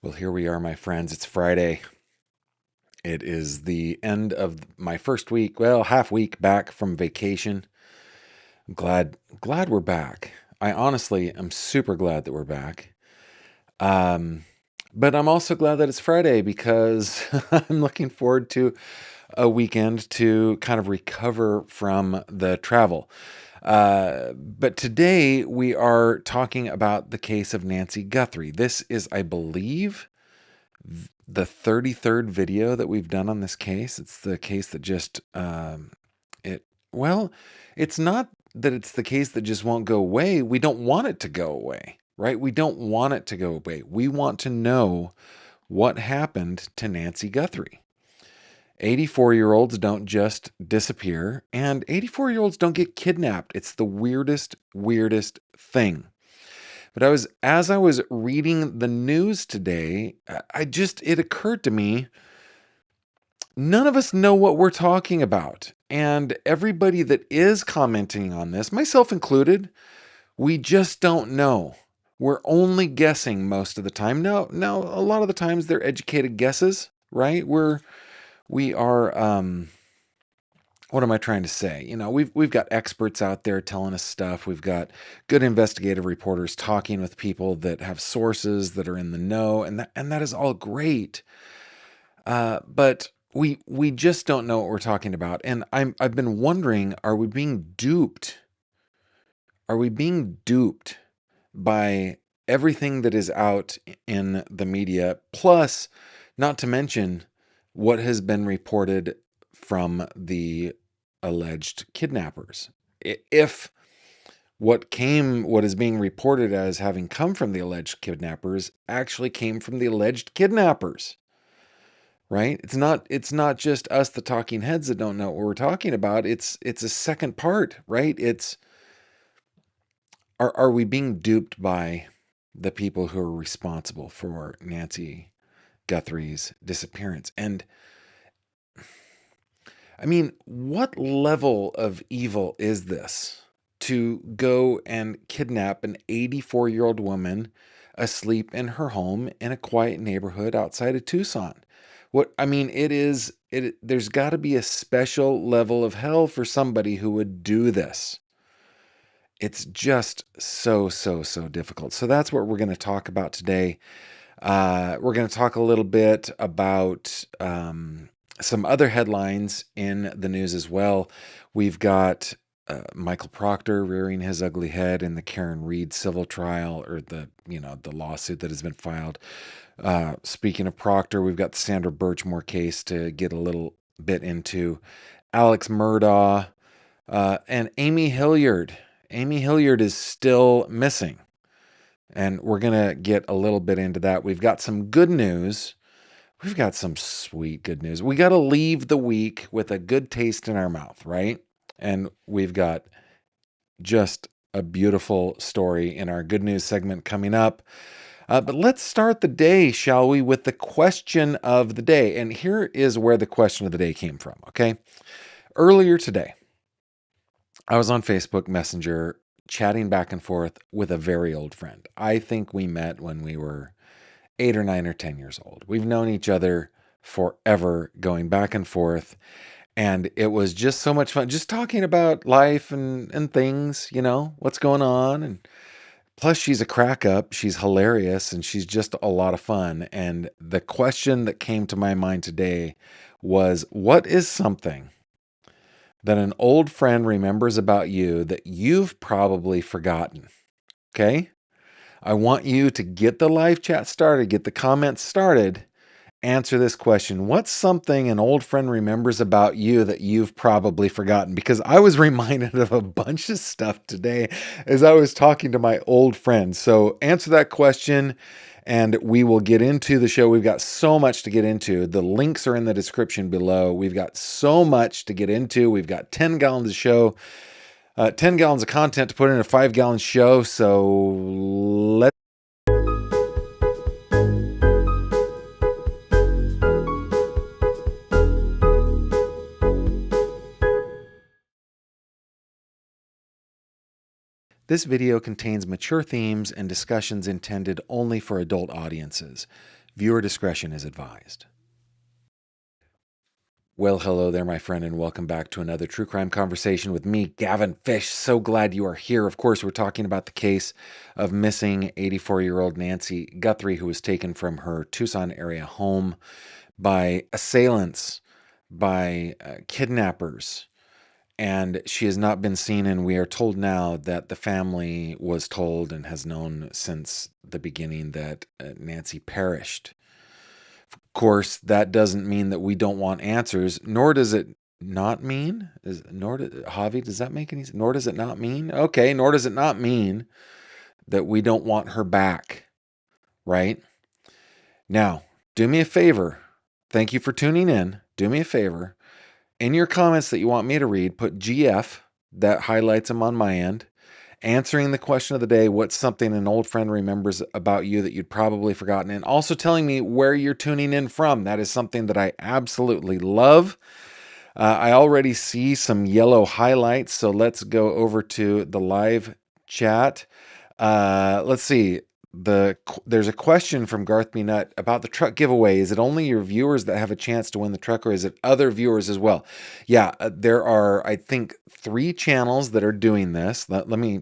Well, here we are, my friends. It's Friday. It is the end of my first week, well, half week back from vacation. I'm glad we're back. I honestly am super glad that we're back. Um, but I'm also glad that it's Friday because I'm looking forward to a weekend to kind of recover from the travel. But today we are talking about the case of Nancy Guthrie. This is, I believe, the 33rd video that we've done on this case. It's the case that just it well, it's not that it's the case that just won't go away. We don't want it to go away, right? We don't want it to go away. We want to know what happened to Nancy Guthrie. 84-year-olds don't just disappear, and 84-year-olds don't get kidnapped. It's the weirdest thing. But as I was reading the news today, it occurred to me, none of us know what we're talking about. And everybody that is commenting on this, myself included, we just don't know. We're only guessing most of the time. No, a lot of the times they're educated guesses, right? We are what am I trying to say? We've got experts out there telling us stuff. We've got good investigative reporters talking with people that have sources that are in the know, and that is all great. But we just don't know what we're talking about. And I've been wondering, are we being duped? Are we being duped by everything that is out in the media? Plus, not to mention what has been reported from the alleged kidnappers. If what is being reported as having come from the alleged kidnappers actually came from the alleged kidnappers, right? It's not just us, the talking heads, that don't know what we're talking about. It's a second part, right? It's are we being duped by the people who are responsible for Nancy Guthrie's disappearance? And I mean, what level of evil is this, to go and kidnap an 84-year-old woman asleep in her home in a quiet neighborhood outside of Tucson? There's got to be a special level of hell for somebody who would do this. It's just so difficult. So that's what we're going to talk about today. We're going to talk a little bit about some other headlines in the news as well. We've got Michael Proctor rearing his ugly head in the Karen Reed civil trial, or the lawsuit that has been filed. Speaking of Proctor, we've got the Sandra Birchmore case to get a little bit into. Alex Murdaugh and Amy Hilliard. Amy Hilliard is still missing, and we're going to get a little bit into that. We've got some good news. We've got some sweet good news. We got to leave the week with a good taste in our mouth, right? And we've got just a beautiful story in our good news segment coming up. But let's start the day, shall we, with the question of the day. And here is where the question of the day came from, okay? Earlier today, I was on Facebook Messenger chatting back and forth with a very old friend. I think we met when we were 8 or 9 or 10 years old. We've known each other forever, going back and forth. And it was just so much fun, just talking about life and things, what's going on. And plus, she's a crack up. She's hilarious, and she's just a lot of fun. And the question that came to my mind today was, what is something that an old friend remembers about you that you've probably forgotten? Okay? I want you to get the live chat started, get the comments started. Answer this question. What's something an old friend remembers about you that you've probably forgotten? Because I was reminded of a bunch of stuff today as I was talking to my old friends. So answer that question and we will get into the show. We've got so much to get into. The links are in the description below. We've got so much to get into. We've got 10 gallons of show, 10 gallons of content to put in a 5-gallon show. So let's. This video contains mature themes and discussions intended only for adult audiences. Viewer discretion is advised. Well, hello there, my friend, and welcome back to another true crime conversation with me, Gavin Fish. So glad you are here. Of course, we're talking about the case of missing 84-year-old Nancy Guthrie, who was taken from her Tucson area home by assailants, by kidnappers, and she has not been seen. And we are told now that the family was told and has known since the beginning that Nancy perished. Of course, that doesn't mean that we don't want answers, nor does it not mean, Javi, does that make any sense? Nor does it not mean, okay, nor does it not mean that we don't want her back, right? Now, do me a favor. Thank you for tuning in. Do me a favor. In your comments that you want me to read, put GF, that highlights them on my end. Answering the question of the day, what's something an old friend remembers about you that you'd probably forgotten? And also telling me where you're tuning in from. That is something that I absolutely love. I already see some yellow highlights, so let's go over to the live chat. Let's see. There's a question from Garth B. Nutt about the truck giveaway. Is it only your viewers that have a chance to win the truck, or is it other viewers as well? Yeah, there are, I think, 3 channels that are doing this. Let me,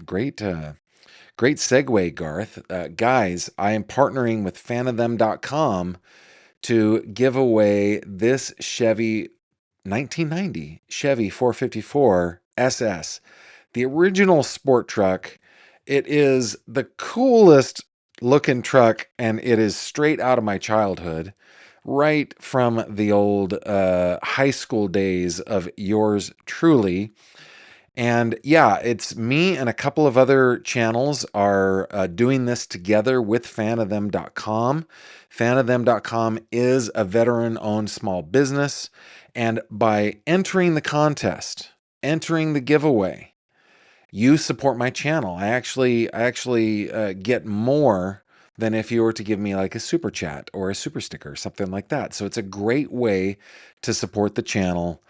great segue, Garth. Guys, I am partnering with fanofthem.com to give away this Chevy 1990 Chevy 454 SS, the original sport truck. It is the coolest looking truck, and it is straight out of my childhood, right from the old high school days of yours truly. And yeah, it's me and a couple of other channels are doing this together with fanofthem.com. Fanofthem.com is a veteran-owned small business, and by entering the contest, entering the giveaway, you support my channel. I actually get more than if you were to give me like a super chat or a super sticker, something like that. So it's a great way to support the channel.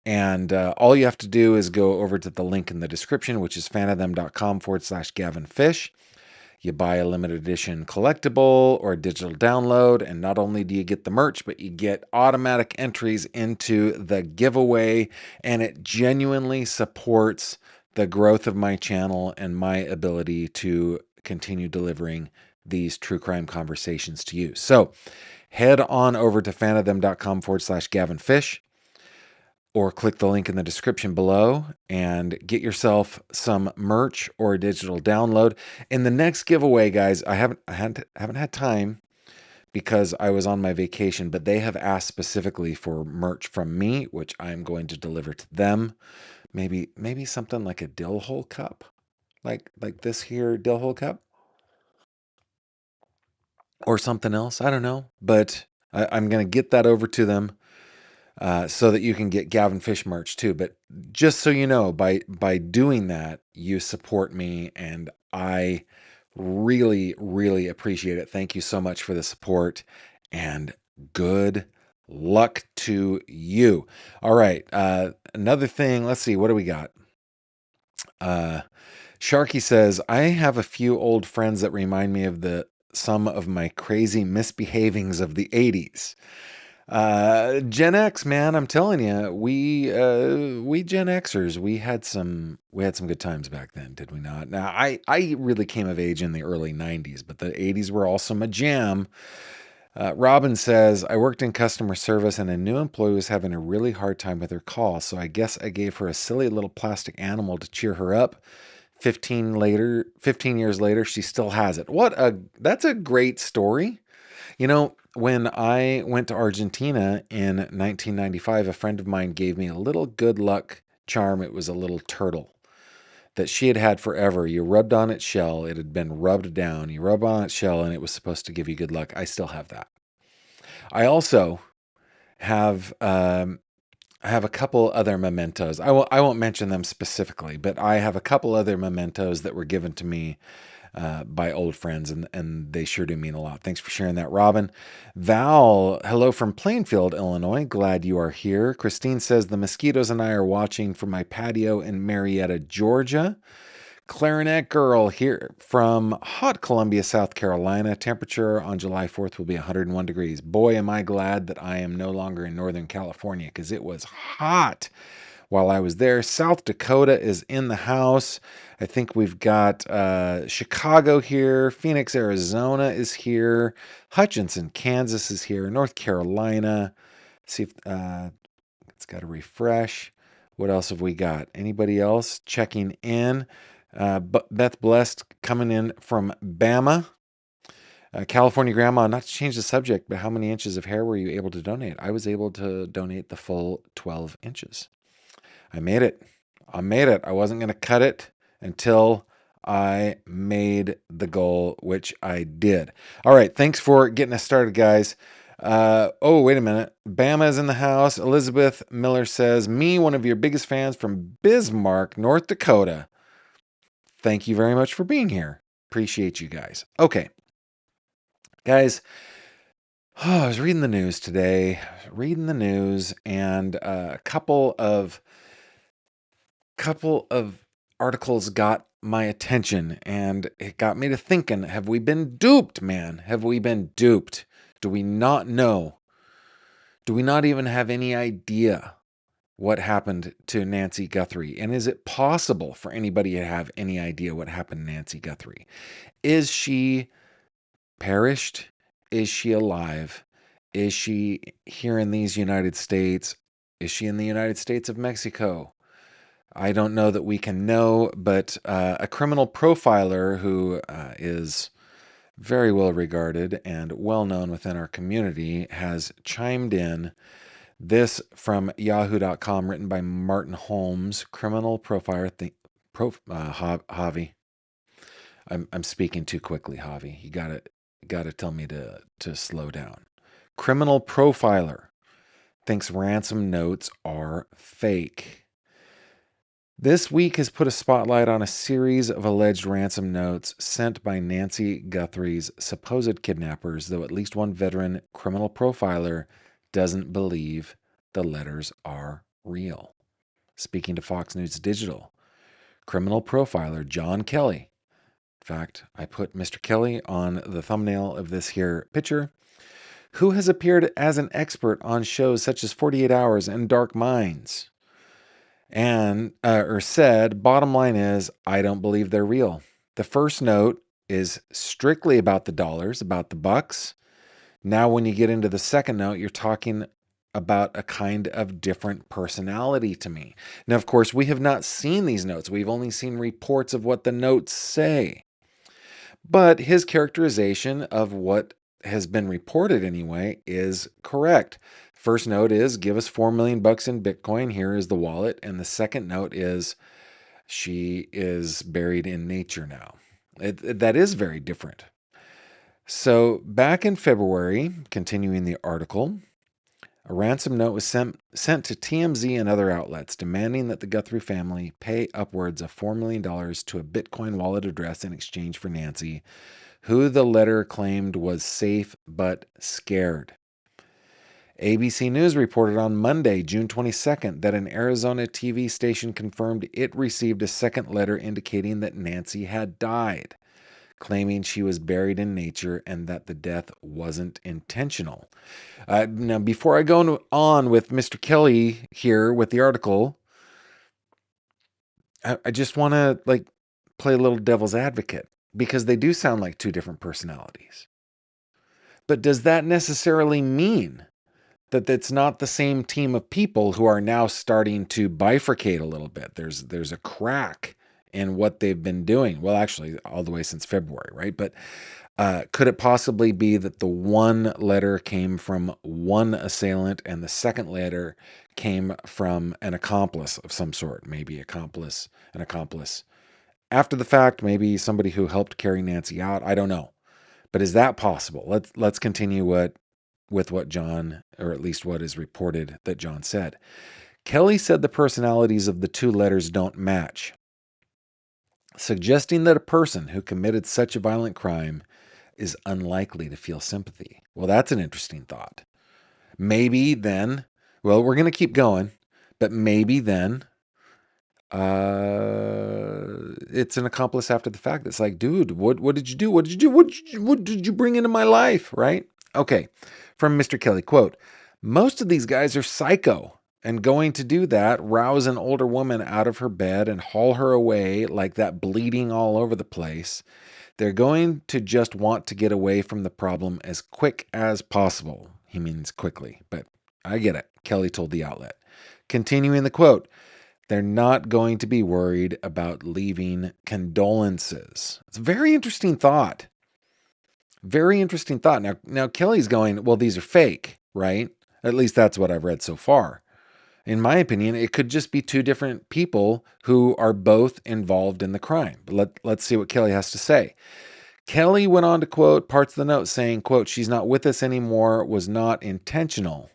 And all you have to do is go over to the link in the description, which is fanofthem.com/Gavin Fish. You buy a limited edition collectible or a digital download, and not only do you get the merch, but you get automatic entries into the giveaway, and it genuinely supports the growth of my channel and my ability to continue delivering these true crime conversations to you. So head on over to fanofthem.com/Gavin Fish, or click the link in the description below and get yourself some merch or a digital download. In the next giveaway, guys, I haven't had time because I was on my vacation, but they have asked specifically for merch from me, which I'm going to deliver to them. Maybe something like a dill hole cup, like this here dill hole cup, or something else. I don't know, but I'm going to get that over to them. So that you can get Gavin Fish merch too. But just so you know, by doing that, you support me, and I really, really appreciate it. Thank you so much for the support, and good luck to you. All right. Another thing, let's see, what do we got? Sharky says, I have a few old friends that remind me of some of my crazy misbehavings of the 80s. Gen X, man, I'm telling you, we Gen Xers, we had some good times back then, did we not? Now, I really came of age in the early 90s, but the 80s were also my jam. Robin says, I worked in customer service and a new employee was having a really hard time with her call, so I guess I gave her a silly little plastic animal to cheer her up. 15 years later, she still has it. That's a great story. You know, when I went to Argentina in 1995, a friend of mine gave me a little good luck charm. It was a little turtle that she had had forever. You rubbed on its shell. It had been rubbed down. You rub on its shell, and it was supposed to give you good luck. I still have that. I also have a couple other mementos. I won't mention them specifically, but I have a couple other mementos that were given to me by old friends, and they sure do mean a lot. Thanks for sharing that, Robin. Val, hello from Plainfield, Illinois. Glad you are here. Christine says, the mosquitoes and I are watching from my patio in Marietta, Georgia. Clarinet Girl here from hot Columbia, South Carolina. Temperature on July 4th will be 101 degrees. Boy, am I glad that I am no longer in Northern California because it was hot while I was there. South Dakota is in the house. I think we've got Chicago here. Phoenix, Arizona is here. Hutchinson, Kansas is here. North Carolina. See if it's got to refresh. What else have we got? Anybody else checking in? Beth Blessed coming in from Bama. California Grandma, not to change the subject, but how many inches of hair were you able to donate? I was able to donate the full 12 inches. I made it. I made it. I wasn't going to cut it until I made the goal, which I did. All right. Thanks for getting us started, guys. Oh, wait a minute. Bama is in the house. Elizabeth Miller says, me, one of your biggest fans from Bismarck, North Dakota. Thank you very much for being here. Appreciate you guys. Okay. Guys, I was reading the news today, and a couple of articles got my attention, and it got me to thinking, have we been duped, man? Have we been duped? Do we not know? Do we not even have any idea what happened to Nancy Guthrie? And is it possible for anybody to have any idea what happened to Nancy Guthrie? Is she perished? Is she alive? Is she here in these United States? Is she in the United States of Mexico? I don't know that we can know, but a criminal profiler who is very well regarded and well known within our community has chimed in. This from yahoo.com, written by Martin Holmes, criminal profiler. Javi, I'm speaking too quickly, Javi. You gotta tell me to slow down. Criminal profiler thinks ransom notes are fake. This week has put a spotlight on a series of alleged ransom notes sent by Nancy Guthrie's supposed kidnappers, though at least one veteran criminal profiler doesn't believe the letters are real. Speaking to Fox News Digital, criminal profiler John Kelly. In fact, I put Mr. Kelly on the thumbnail of this here picture, who has appeared as an expert on shows such as 48 Hours and Dark Minds. And said, bottom line is, I don't believe they're real. The first note is strictly about the dollars, about the bucks. Now, when you get into the second note, you're talking about a kind of different personality to me. Now, of course, we have not seen these notes. We've only seen reports of what the notes say. But his characterization of what has been reported anyway is correct. First note is, give us $4 million in Bitcoin. Here is the wallet. And the second note is, she is buried in nature now. That is very different. So back in February, continuing the article, a ransom note was sent to TMZ and other outlets demanding that the Guthrie family pay upwards of $4 million to a Bitcoin wallet address in exchange for Nancy, who the letter claimed was safe but scared. ABC News reported on Monday, June 22nd, that an Arizona TV station confirmed it received a second letter indicating that Nancy had died, claiming she was buried in nature and that the death wasn't intentional. Now, before I go on with Mr. Kelly here with the article, I just want to play a little devil's advocate, because they do sound like two different personalities. But does that necessarily mean that it's not the same team of people who are now starting to bifurcate a little bit? There's a crack in what they've been doing. Well, actually, all the way since February, right? But could it possibly be that the one letter came from one assailant and the second letter came from an accomplice of some sort? Maybe an accomplice after the fact, maybe somebody who helped carry Nancy out. I don't know. But is that possible? Let's continue with what John, or at least what is reported that John said. Kelly said the personalities of the two letters don't match, suggesting that a person who committed such a violent crime is unlikely to feel sympathy. Well, that's an interesting thought. Maybe then, well, we're going to keep going, but maybe then It's an accomplice after the fact. It's like, dude, what did you do? What did you do? What did you bring into my life? Right? Okay. From Mr. Kelly, quote, most of these guys are psycho, and going to do that, rouse an older woman out of her bed and haul her away like that, bleeding all over the place. They're going to just want to get away from the problem as quick as possible. He means quickly, but I get it. Kelly told the outlet. Continuing the quote, they're not going to be worried about leaving condolences. It's a very interesting thought. Very interesting thought. Now Kelly's going, well, these are fake, right? At least that's what I've read so far. In my opinion, it could just be two different people who are both involved in the crime. But let's see what Kelly has to say. Kelly went on to quote parts of the note saying, quote, she's not with us anymore, was not intentional.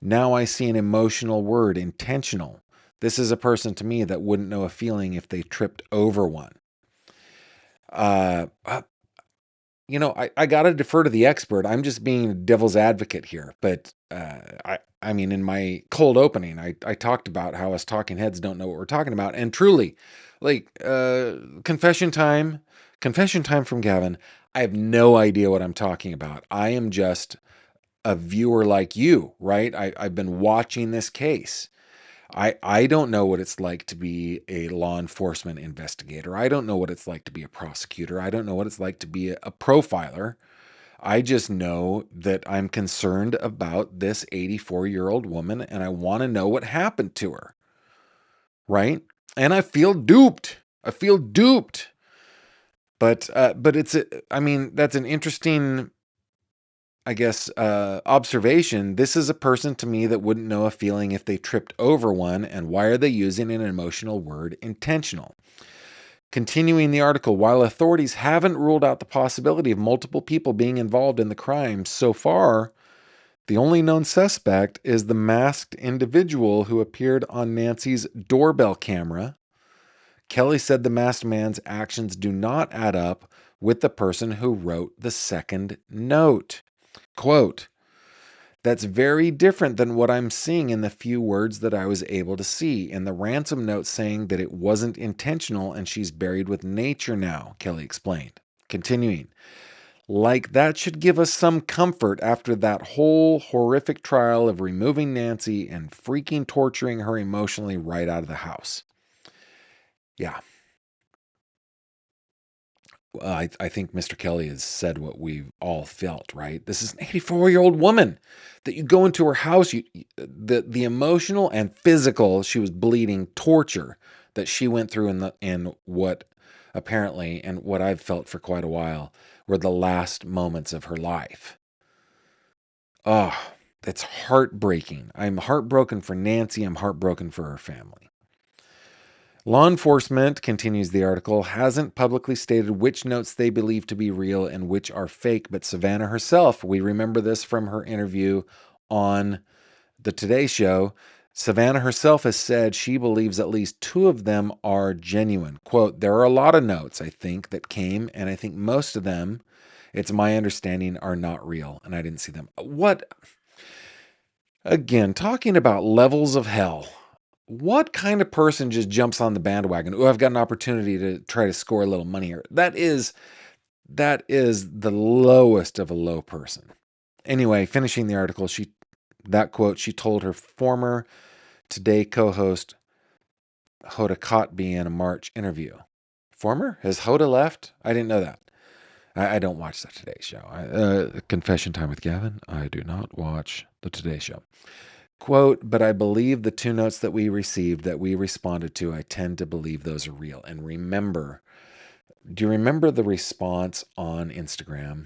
Now I see an emotional word, intentional. This is a person to me that wouldn't know a feeling if they tripped over one. I got to defer to the expert. I'm just being devil's advocate here. But I mean, in my cold opening, I talked about how us talking heads don't know what we're talking about. And truly, like, confession time from Gavin. I have no idea what I'm talking about. I am just a viewer like you, right? I've been watching this case. I don't know what it's like to be a law enforcement investigator. I don't know what it's like to be a prosecutor. I don't know what it's like to be a profiler. I just know that I'm concerned about this 84-year-old woman and I want to know what happened to her. Right? And I feel duped. But that's an interesting, I guess, observation. This is a person to me that wouldn't know a feeling if they tripped over one. And why are they using an emotional word, intentional? Continuing the article, while authorities haven't ruled out the possibility of multiple people being involved in the crime so far, the only known suspect is the masked individual who appeared on Nancy's doorbell camera. Kelly said the masked man's actions do not add up with the person who wrote the second note. Quote, that's very different than what I'm seeing in the few words that I was able to see. In the ransom note saying that it wasn't intentional and she's buried with nature now, Kelly explained. Continuing, like that should give us some comfort after that whole horrific trial of removing Nancy and freaking torturing her emotionally right out of the house. Yeah. I think Mr. Kelly has said what we've all felt, right? This is an 84-year-old woman that you go into her house, the emotional and physical, she was bleeding, torture that she went through in what apparently, and what I've felt for quite a while, were the last moments of her life. Oh, that's heartbreaking. I'm heartbroken for Nancy. I'm heartbroken for her family. Law enforcement, continues the article, hasn't publicly stated which notes they believe to be real and which are fake, but Savannah herself, we remember this from her interview on the Today Show, Savannah herself has said she believes at least two of them are genuine. Quote, there are a lot of notes, I think, that came, and I think most of them, it's my understanding, are not real, and I didn't see them. What? Again, talking about levels of hell. What kind of person just jumps on the bandwagon? Oh, I've got an opportunity to try to score a little money here. That is the lowest of a low person. Anyway, finishing the article, that quote, she told her former Today co-host Hoda Kotb in a March interview. Former? Has Hoda left? I didn't know that. I don't watch the Today Show. Confession time with Gavin. I do not watch the Today Show. Quote, but I believe the two notes that we received, that we responded to, I tend to believe those are real. And remember, do you remember the response on Instagram?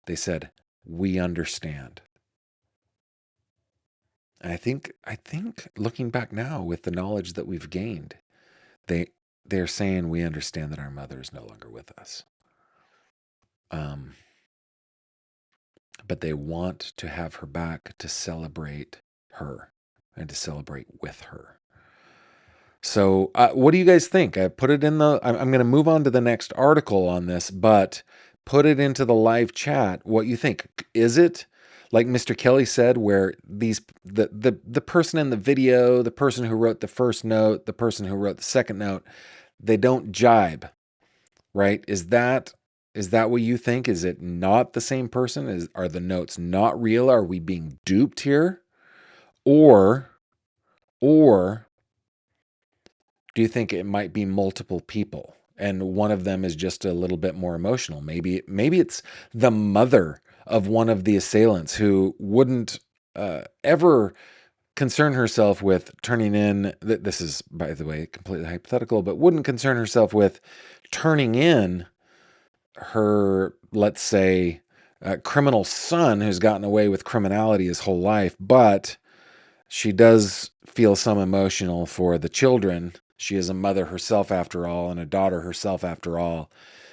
They said, we understand. And I think looking back now with the knowledge that we've gained, they're saying we understand that our mother is no longer with us. But they want to have her back to celebrate her and to celebrate with her. So what do you guys think? I put it in I'm going to move on to the next article on this, but put it into the live chat what you think. Is it like Mr. Kelly said, where the person in the video, the person who wrote the first note, the person who wrote the second note, they don't jibe, right? Is that what you think? Is it not the same person? Are the notes not real? Are we being duped here? Or do you think it might be multiple people and one of them is just a little bit more emotional? Maybe it's the mother of one of the assailants who wouldn't ever concern herself with turning in. This is, by the way, completely hypothetical, but wouldn't concern herself with turning in her, let's say, criminal son who's gotten away with criminality his whole life, but she does feel some emotional for the children. She is a mother herself, after all, and a daughter herself, after all.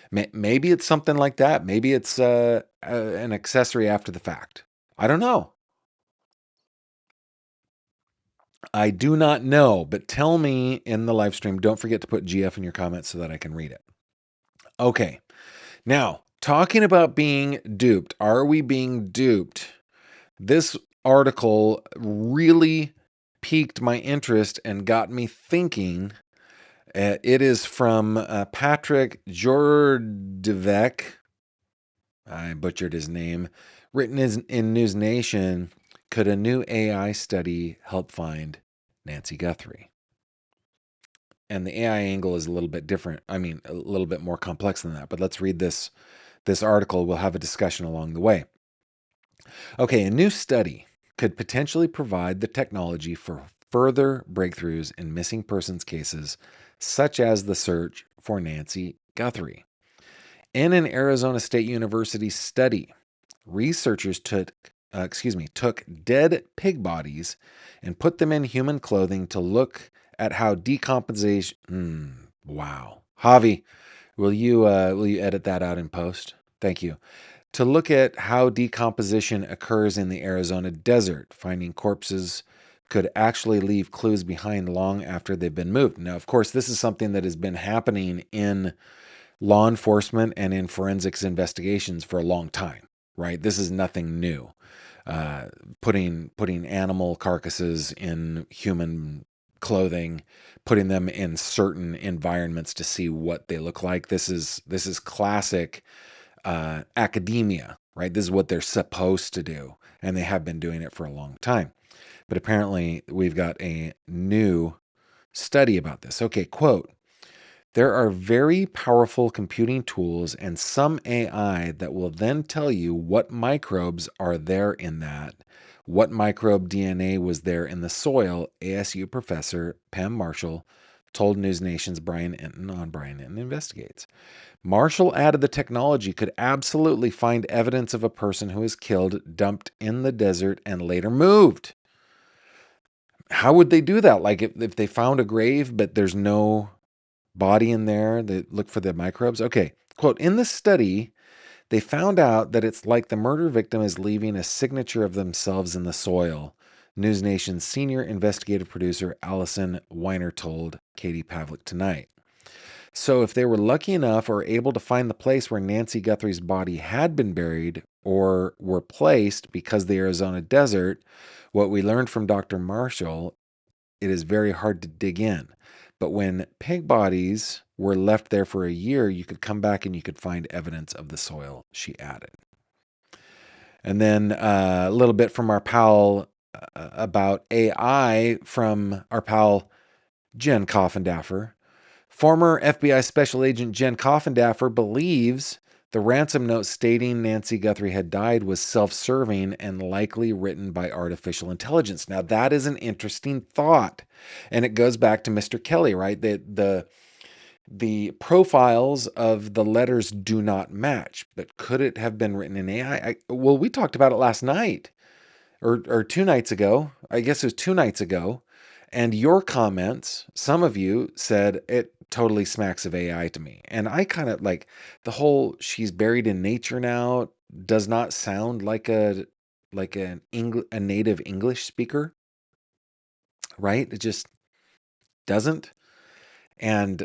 Maybe it's something like that. Maybe it's an accessory after the fact. I don't know. I do not know, but tell me in the live stream. Don't forget to put GF in your comments so that I can read it. Okay. Now, talking about being duped, are we being duped? This article really piqued my interest and got me thinking. It is from Patrick Jordevec. I butchered his name. Written in News Nation. Could a new AI study help find Nancy Guthrie? And the AI angle is a little bit different. I mean, a little bit more complex than that. But let's read this article. We'll have a discussion along the way. Okay, a new study could potentially provide the technology for further breakthroughs in missing persons cases, such as the search for Nancy Guthrie. In an Arizona State University study, researchers took dead pig bodies and put them in human clothing to look at how decomposition. Wow, Javi, will you edit that out in post? Thank you. To look at how decomposition occurs in the Arizona desert. Finding corpses could actually leave clues behind long after they've been moved. Now, of course, this is something that has been happening in law enforcement and in forensics investigations for a long time, right? This is nothing new. Putting animal carcasses in human clothing, putting them in certain environments to see what they look like. This is classic academia, right? This is what they're supposed to do, and they have been doing it for a long time. But apparently, we've got a new study about this. Okay, quote, there are very powerful computing tools and some AI that will then tell you what microbes are there in that, what microbe DNA was there in the soil, ASU professor Pam Marshall told News Nation's Brian Enton on Brian Enton Investigates. Marshall added the technology could absolutely find evidence of a person who was killed, dumped in the desert, and later moved. How would they do that? Like if they found a grave, but there's no body in there, they look for the microbes. Okay, quote, in the study, they found out that it's like the murder victim is leaving a signature of themselves in the soil. News Nation's senior investigative producer Allison Weiner told Katie Pavlik tonight. So if they were lucky enough or able to find the place where Nancy Guthrie's body had been buried or were placed because the Arizona desert, what we learned from Dr. Marshall, it is very hard to dig in. But when pig bodies were left there for a year, you could come back and you could find evidence of the soil, she added. And then a little bit from our pal about AI from our pal Jen Coffindaffer. Former FBI Special Agent Jen Coffindaffer believes the ransom note stating Nancy Guthrie had died was self-serving and likely written by artificial intelligence. Now, that is an interesting thought. And it goes back to Mr. Kelly, right? The profiles of the letters do not match. But could it have been written in AI? Well, we talked about it last night or 2 nights ago. I guess it was 2 nights ago. And your comments, some of you said it totally smacks of AI to me. And I kind of like the whole she's buried in nature now does not sound like a native English speaker, right? It just doesn't. And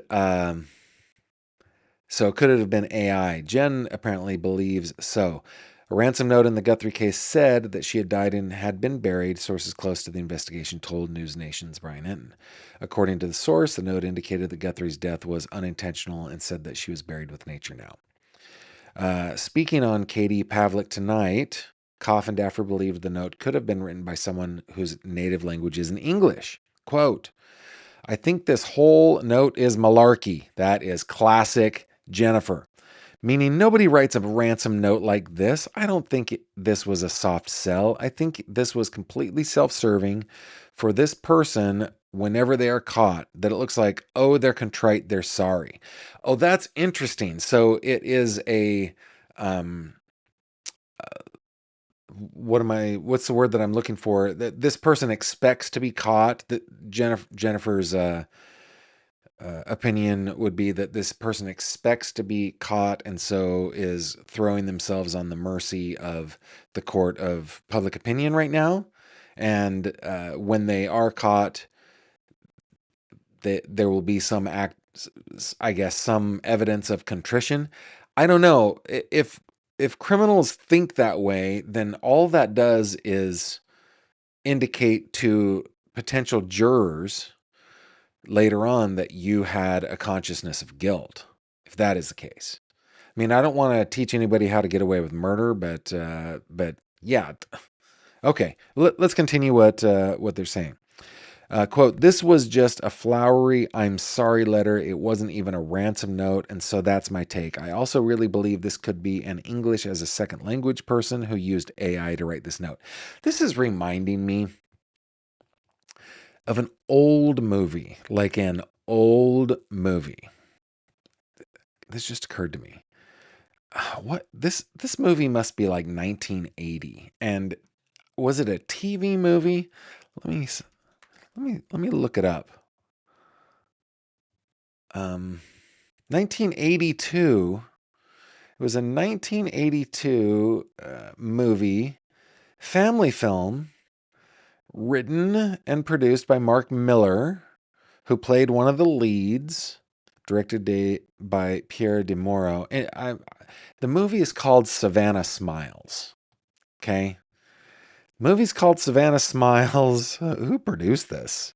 so could it have been AI? Jen apparently believes so. A ransom note in the Guthrie case said that she had died and had been buried, sources close to the investigation told News Nation's Brian Hinton. According to the source, the note indicated that Guthrie's death was unintentional and said that she was buried with nature now. Speaking on Katie Pavlik tonight, Coff and Daffer believed the note could have been written by someone whose native language isn't English. Quote, I think this whole note is malarkey. That is classic Jennifer. Meaning nobody writes a ransom note like this. I don't think this was a soft sell. I think this was completely self-serving for this person whenever they are caught, that it looks like, oh, they're contrite, they're sorry. Oh, that's interesting. So it is a, what's the word that I'm looking for? That this person expects to be caught. That Jennifer's opinion would be that this person expects to be caught and so is throwing themselves on the mercy of the court of public opinion right now. And when they are caught, there will be some I guess, some evidence of contrition. I don't know. If criminals think that way, then all that does is indicate to potential jurors later on that you had a consciousness of guilt, if that is the case. I mean, I don't want to teach anybody how to get away with murder, but yeah. Okay, let's continue what they're saying. Quote, this was just a flowery I'm sorry letter. It wasn't even a ransom note, and so that's my take. I also really believe this could be an English as a second language person who used AI to write this note. This is reminding me of an old movie, like an old movie. This just occurred to me. What this movie must be like 1980, and was it a TV movie? Let me look it up. 1982. It was a 1982 movie, family film, written and produced by Mark Miller, who played one of the leads, directed by Pierre de Moro. The movie is called Savannah Smiles. Okay? The movie's called Savannah Smiles. Who produced this?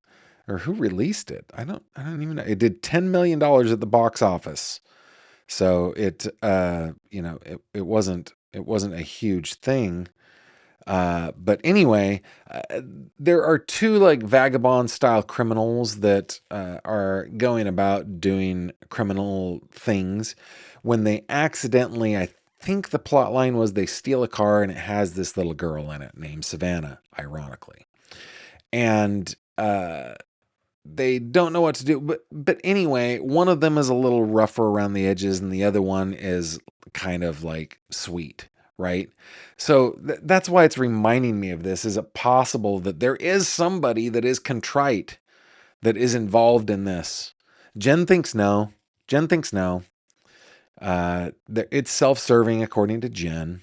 Or who released it? I don't even know. It did $10 million at the box office. So it wasn't a huge thing. But anyway, there are two like vagabond style criminals that are going about doing criminal things when they accidentally, I think the plot line was they steal a car and it has this little girl in it named Savannah, ironically. And they don't know what to do. But anyway, one of them is a little rougher around the edges and the other one is kind of like sweet. Right? So that's why it's reminding me of this. Is it possible that there is somebody that is contrite that is involved in this? Jen thinks no. It's self-serving according to Jen.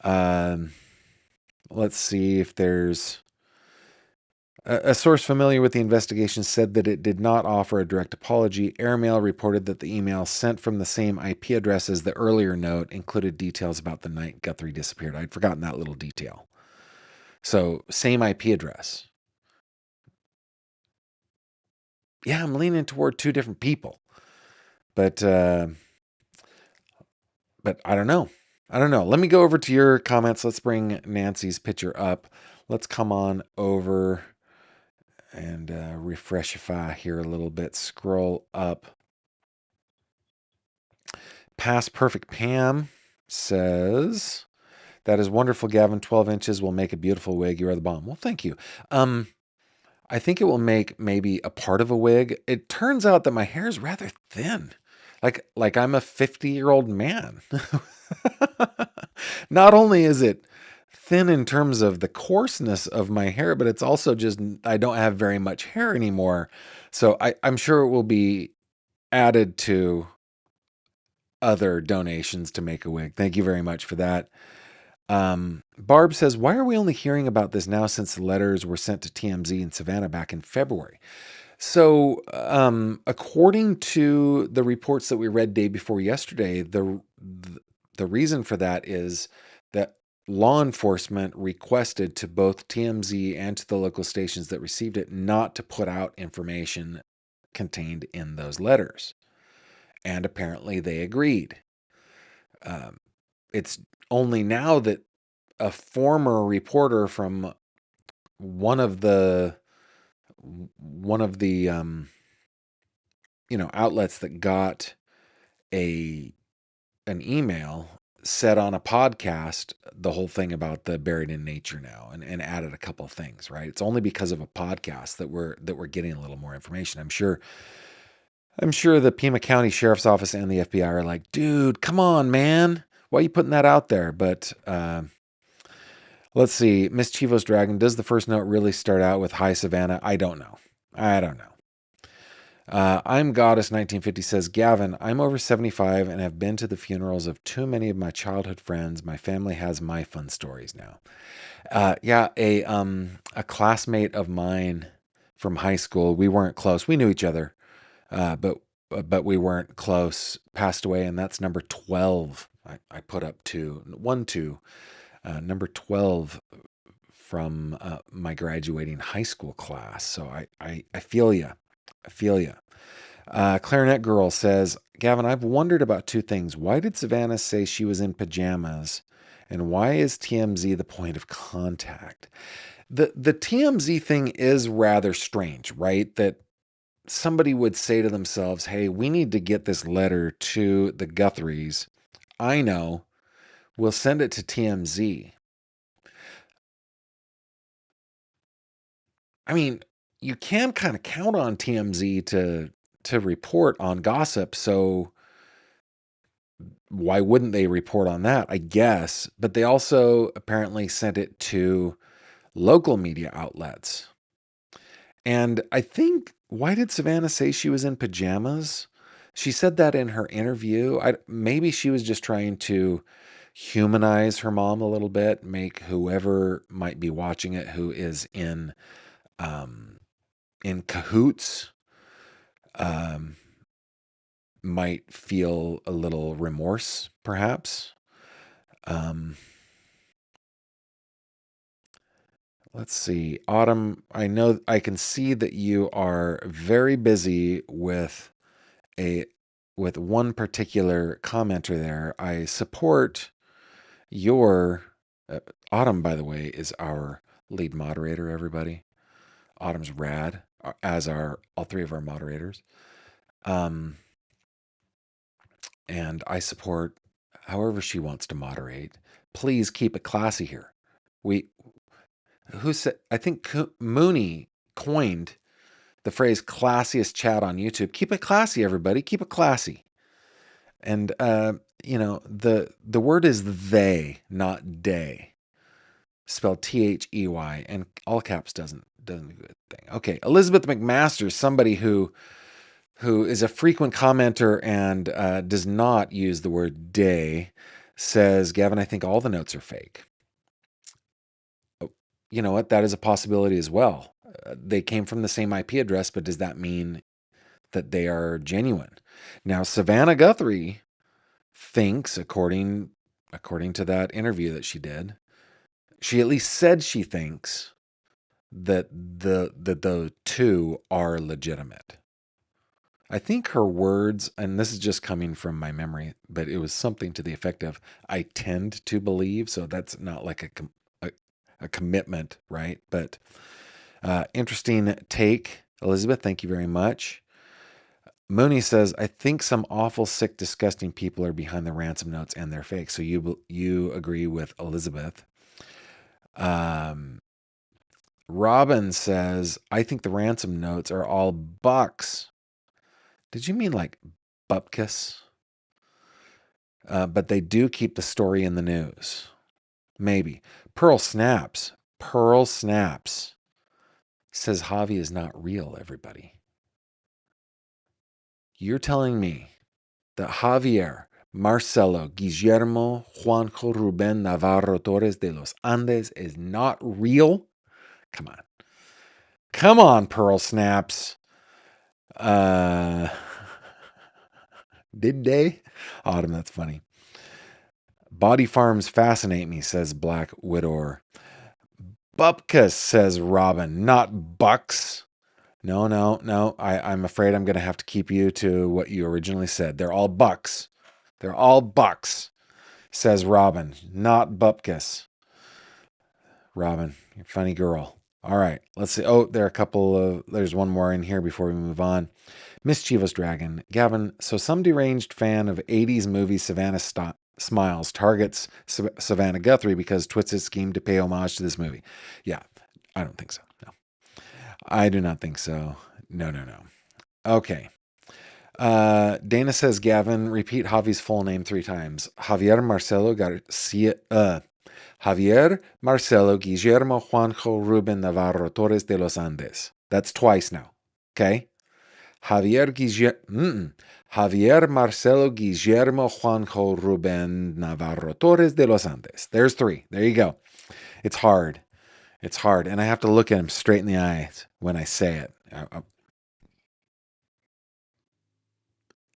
Let's see if there's... A source familiar with the investigation said that it did not offer a direct apology. Airmail reported that the email sent from the same IP address as the earlier note included details about the night Guthrie disappeared. I'd forgotten that little detail. So, same IP address. Yeah, I'm leaning toward two different people. But I don't know. Let me go over to your comments. Let's bring Nancy's picture up. Let's come on over and refreshify here a little bit. Scroll up. Past Perfect Pam says, that is wonderful, Gavin. 12 inches will make a beautiful wig. You are the bomb. Well, thank you. I think it will make maybe a part of a wig. It turns out that my hair is rather thin. Like I'm a 50-year-old man. Not only is it thin in terms of the coarseness of my hair, but it's also just, I don't have very much hair anymore. So I'm sure it will be added to other donations to make a wig. Thank you very much for that. Barb says, why are we only hearing about this now since the letters were sent to TMZ and Savannah back in February? So, according to the reports that we read day before yesterday, The reason for that is that law enforcement requested to both TMZ and to the local stations that received it not to put out information contained in those letters. And apparently they agreed. It's only now that a former reporter from one of the outlets that got an email said on a podcast the whole thing about the buried in nature now, and added a couple of things, right? It's only because of a podcast that we're getting a little more information. I'm sure the Pima County Sheriff's Office and the FBI are like, dude, come on, man. Why are you putting that out there? But let's see. Miss Chivo's Dragon, does the first note really start out with Hi, Savannah? I don't know. I'm Goddess 1950 says, Gavin, I'm over 75 and have been to the funerals of too many of my childhood friends. My family has my fun stories now. A classmate of mine from high school, we weren't close. We knew each other, but we weren't close, passed away, and that's number 12. I put up number 12 from my graduating high school class. So I feel you. Clarinet Girl says, Gavin, I've wondered about two things. Why did Savannah say she was in pajamas? And why is TMZ the point of contact? The TMZ thing is rather strange, right? That somebody would say to themselves, hey, we need to get this letter to the Guthries. I know. We'll send it to TMZ. I mean, you can kind of count on TMZ to report on gossip, so why wouldn't they report on that? I guess. But they also apparently sent it to local media outlets. And I think, why did Savannah say she was in pajamas? She said that in her interview. Maybe she was just trying to humanize her mom a little bit, make whoever might be watching it who is in cahoots might feel a little remorse, perhaps. Let's see. Autumn, I know I can see that you are very busy with one particular commenter there. I support your Autumn, by the way, is our lead moderator, everybody. Autumn's rad, as are all three of our moderators. And I support however she wants to moderate. Please keep it classy here. I think Mooney coined the phrase classiest chat on YouTube. Keep it classy, everybody. Keep it classy. And, the word is they, not day. Spelled They, and all caps doesn't do a good thing. Okay, Elizabeth McMaster, somebody who is a frequent commenter and does not use the word day, says, Gavin, I think all the notes are fake. Oh, you know what? That is a possibility as well. They came from the same IP address, but does that mean that they are genuine? Now, Savannah Guthrie thinks, according to that interview that she did, she at least said she thinks that the two are legitimate. I think her words, and this is just coming from my memory, but it was something to the effect of, I tend to believe, so that's not like a commitment, right? But interesting take, Elizabeth, thank you very much. Mooney says, I think some awful, sick, disgusting people are behind the ransom notes and they're fake. So you agree with Elizabeth. Robin says, I think the ransom notes are all bucks. Did you mean like bupkis? But they do keep the story in the news. Maybe. Pearl snaps. Says Javi is not real, everybody. You're telling me that Javier, Marcelo, Guillermo, Juanjo, Ruben, Navarro, Torres de los Andes is not real? Come on. Come on, Pearl Snaps. Did they? Autumn, that's funny. Body farms fascinate me, says Black Widower. Bupkis, says Robin, not bucks. No. I'm afraid I'm going to have to keep you to what you originally said. They're all bucks. They're all bucks, says Robin, not bupkis. Robin, you're a funny girl. All right, let's see. Oh, there's one more in here before we move on. Mischievous Dragon. Gavin, so some deranged fan of 80s movie Savannah Smiles targets Savannah Guthrie because Twitz's scheme to pay homage to this movie. Yeah, I don't think so. No. I do not think so. No. Okay. Dana says, Gavin, repeat Javi's full name 3 times. Javier Marcelo Garcia. Javier Marcelo Guillermo Juanjo Ruben Navarro Torres de los Andes. That's twice now. Okay? Javier Marcelo Guillermo Juanjo Ruben Navarro Torres de los Andes. There's 3. There you go. It's hard. It's hard. And I have to look at him straight in the eyes when I say it.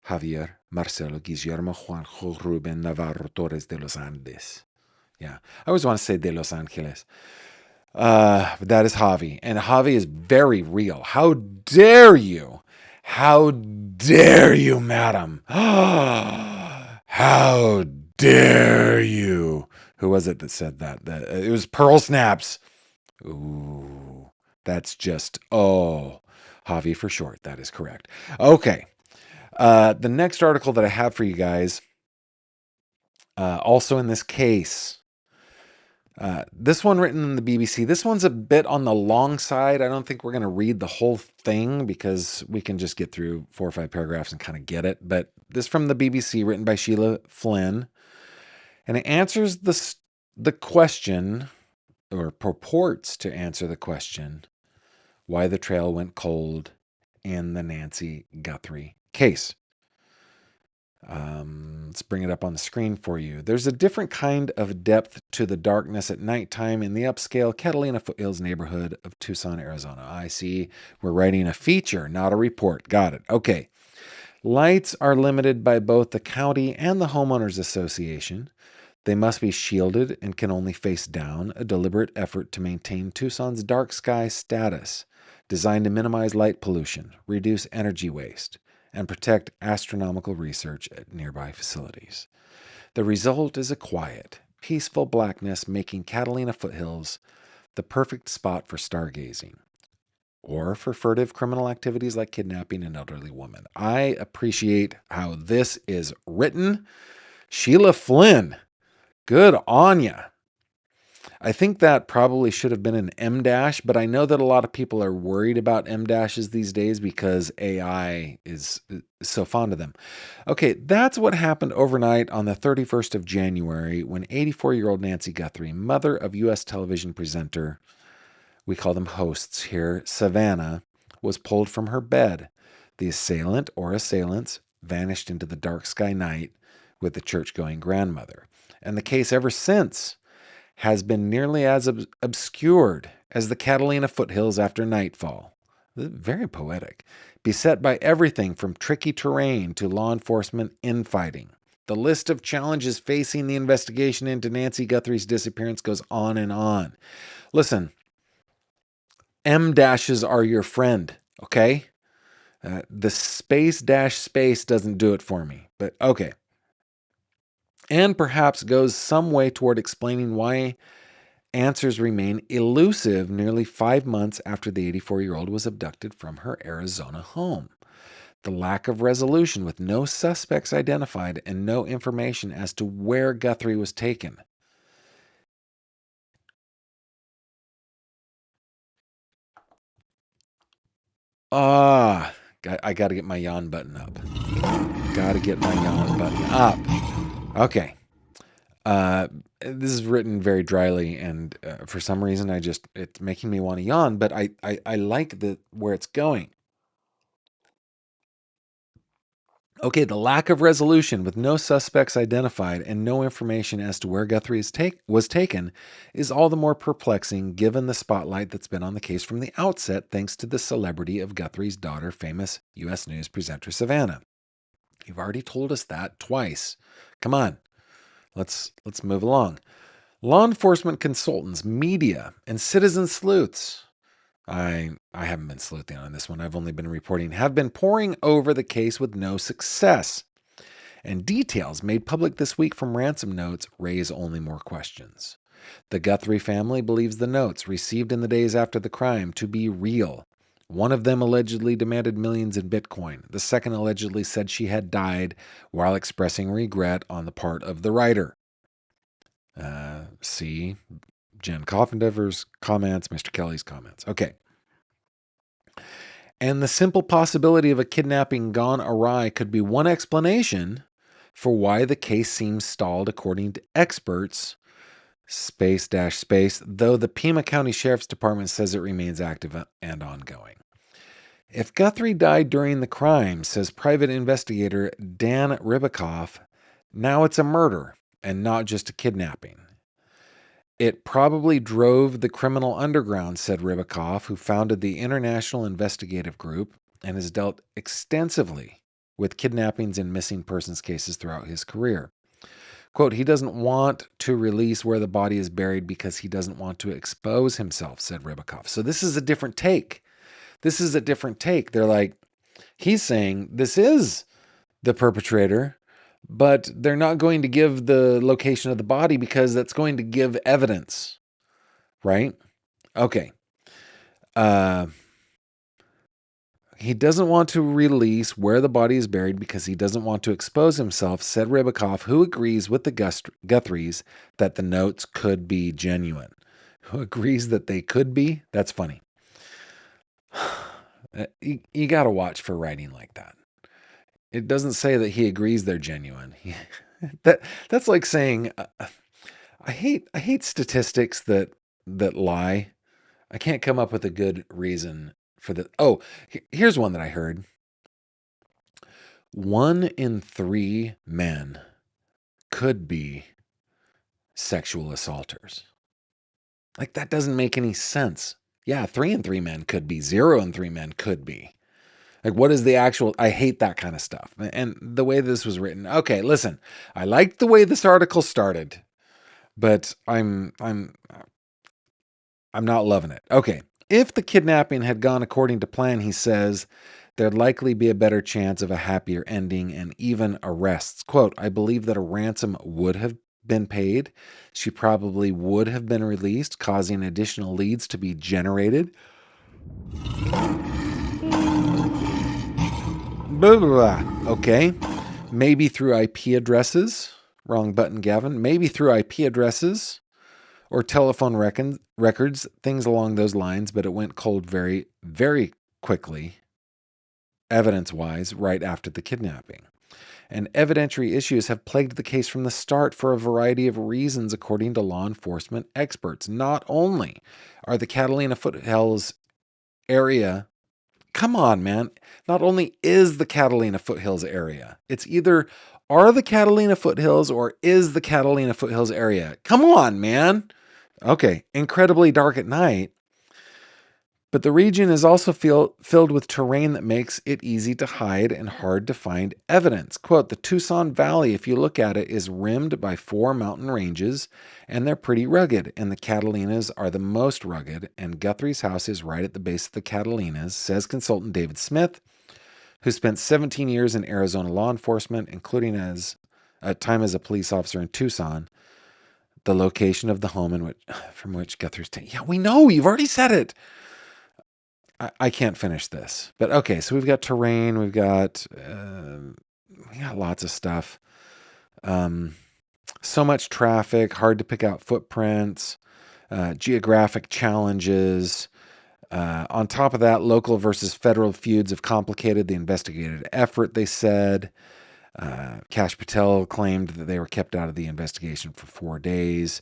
Javier Marcelo Guillermo Juanjo Ruben Navarro Torres de los Andes. Yeah. I always want to say de Los Angeles. But that is Javi. And Javi is very real. How dare you? How dare you, madam? How dare you? Who was it that said that? It was Pearl Snaps. Ooh, that's just, Javi for short. That is correct. Okay. The next article that I have for you guys, also in this case, this one written in the BBC. This one's a bit on the long side. I don't think we're going to read the whole thing because we can just get through 4 or 5 paragraphs and kind of get it. But this from the BBC, written by Sheila Flynn. And it answers the question, or purports to answer the question, why the trail went cold in the Nancy Guthrie case. Let's bring it up on the screen for you. There's a different kind of depth to the darkness at nighttime in the upscale Catalina Foothills neighborhood of Tucson, Arizona. I see we're writing a feature, not a report. Got it. Okay. Lights are limited by both the county and the homeowners association. They must be shielded and can only face down, a deliberate effort to maintain Tucson's dark sky status, designed to minimize light pollution, reduce energy waste, and protect astronomical research at nearby facilities. The result is a quiet, peaceful blackness making Catalina Foothills the perfect spot for stargazing, or for furtive criminal activities like kidnapping an elderly woman. I appreciate how this is written. Sheila Flynn, good on ya. I think that probably should have been an M dash, but I know that a lot of people are worried about M dashes these days because AI is so fond of them. Okay, that's what happened overnight on the 31st of January when 84-year-old Nancy Guthrie, mother of U.S. television presenter, we call them hosts here, Savannah, was pulled from her bed. The assailant or assailants vanished into the dark sky night with the church-going grandmother. And the case ever since has been nearly as obscured as the Catalina foothills after nightfall. Very poetic. Beset by everything from tricky terrain to law enforcement infighting. The list of challenges facing the investigation into Nancy Guthrie's disappearance goes on and on. Listen, M dashes are your friend, okay? The space doesn't do it for me, but okay. And perhaps goes some way toward explaining why answers remain elusive nearly 5 months after the 84-year-old was abducted from her Arizona home. The lack of resolution with no suspects identified and no information as to where Guthrie was taken. I got to get my yawn button up. Okay. This is written very dryly, and for some reason, it's making me want to yawn, but I like where it's going. Okay, the lack of resolution with no suspects identified and no information as to where Guthrie was taken is all the more perplexing given the spotlight that's been on the case from the outset thanks to the celebrity of Guthrie's daughter, famous U.S. News presenter Savannah. You've already told us that twice. Come on. Let's move along. Law enforcement consultants, media, and citizen sleuths. I haven't been sleuthing on this one. I've only been reporting. Have been poring over the case with no success. And details made public this week from ransom notes raise only more questions. The Guthrie family believes the notes, received in the days after the crime, to be real. One of them allegedly demanded millions in Bitcoin. The second allegedly said she had died while expressing regret on the part of the writer. See Jen Coffendever's comments, Mr. Kelly's comments. Okay. And the simple possibility of a kidnapping gone awry could be one explanation for why the case seems stalled, according to experts. Though the Pima County Sheriff's Department says it remains active and ongoing. If Guthrie died during the crime, says private investigator Dan Ribicoff, now it's a murder and not just a kidnapping. It probably drove the criminal underground, said Ribicoff, who founded the International Investigative Group and has dealt extensively with kidnappings and missing persons cases throughout his career. Quote, he doesn't want to release where the body is buried because he doesn't want to expose himself, said Ribicoff. So this is a different take. They're like, he's saying this is the perpetrator, but they're not going to give the location of the body because that's going to give evidence, right? Okay. He doesn't want to release where the body is buried because he doesn't want to expose himself, said Ribicoff, who agrees with the Guthries that the notes could be genuine. Who agrees that they could be? That's funny. You got to watch for writing like that. It doesn't say that he agrees they're genuine. That's like saying, I hate statistics that lie. I can't come up with a good reason for the. Oh, here's one that I heard. 1 in 3 men could be sexual assaulters. Like, that doesn't make any sense. Yeah, 3 in 3 men could be. 0 in 3 men could be. Like, what is the actual? I hate that kind of stuff. And the way this was written. Okay, listen. I liked the way this article started, but I'm not loving it. Okay. If the kidnapping had gone according to plan, he says, there'd likely be a better chance of a happier ending and even arrests. Quote, I believe that a ransom would have been paid. She probably would have been released, causing additional leads to be generated. Blah, blah, blah. Okay. Maybe through IP addresses. Wrong button, Gavin. Maybe through IP addresses or telephone records, things along those lines, but it went cold very, very quickly, evidence-wise, right after the kidnapping. And evidentiary issues have plagued the case from the start for a variety of reasons, according to law enforcement experts. Not only are the Catalina foothills area, come on, man, not only is the Catalina foothills area, it's either are the Catalina foothills or is the Catalina foothills area. Come on, man. Okay, incredibly dark at night. But the region is also filled with terrain that makes it easy to hide and hard to find evidence. Quote, the Tucson Valley, if you look at it, is rimmed by 4 mountain ranges, and they're pretty rugged, and the Catalinas are the most rugged, and Guthrie's house is right at the base of the Catalinas, says consultant David Smith, who spent 17 years in Arizona law enforcement, including a time as a police officer in Tucson. The location of the home from which Guthrie's taken. Yeah, we know. You've already said it. I can't finish this, but okay. So we've got terrain. We got lots of stuff. So much traffic. Hard to pick out footprints. Geographic challenges. On top of that, local versus federal feuds have complicated the investigative effort, they said. Kash Patel claimed that they were kept out of the investigation for 4 days.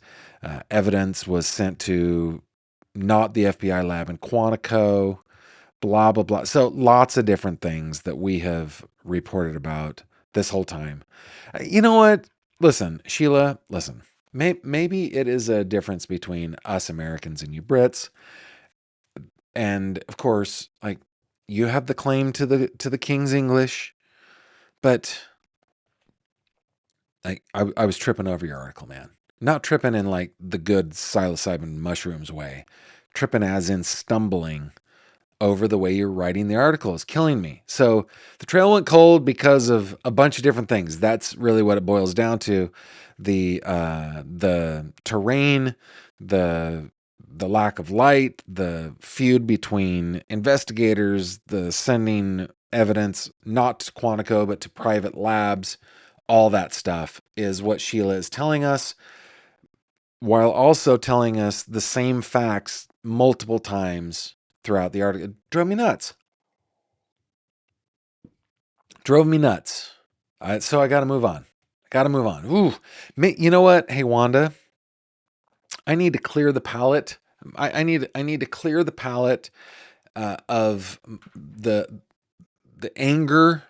Evidence was sent to not the FBI lab in Quantico, blah, blah, blah. So lots of different things that we have reported about this whole time. You know what? Listen, Sheila, listen. Maybe it is a difference between us Americans and you Brits. And of course, like, you have the claim to the King's English, but I was tripping over your article, man. Not tripping in like the good psilocybin mushrooms way. Tripping as in stumbling over the way you're writing the article is killing me. So the trail went cold because of a bunch of different things. That's really what it boils down to. The terrain, the the lack of light, the feud between investigators, the sending evidence not to Quantico but to private labs, all that stuff is what Sheila is telling us, while also telling us the same facts multiple times throughout the article. It drove me nuts. So I got to move on. Ooh, you know what? Hey, Wanda, I need to clear the palate. I need to clear the palate of the the anger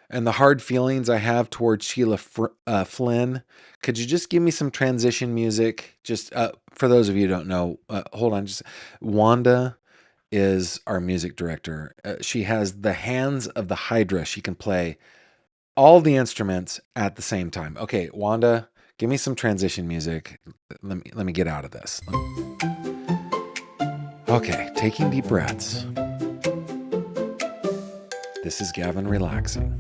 and the hard feelings I have towards Sheila Flynn. Could you just give me some transition music? Just for those of you who don't know, hold on. Just Wanda is our music director. She has the hands of the Hydra. She can play all the instruments at the same time. Okay, Wanda, give me some transition music. Let me get out of this. Okay, taking deep breaths. This is Gavin relaxing.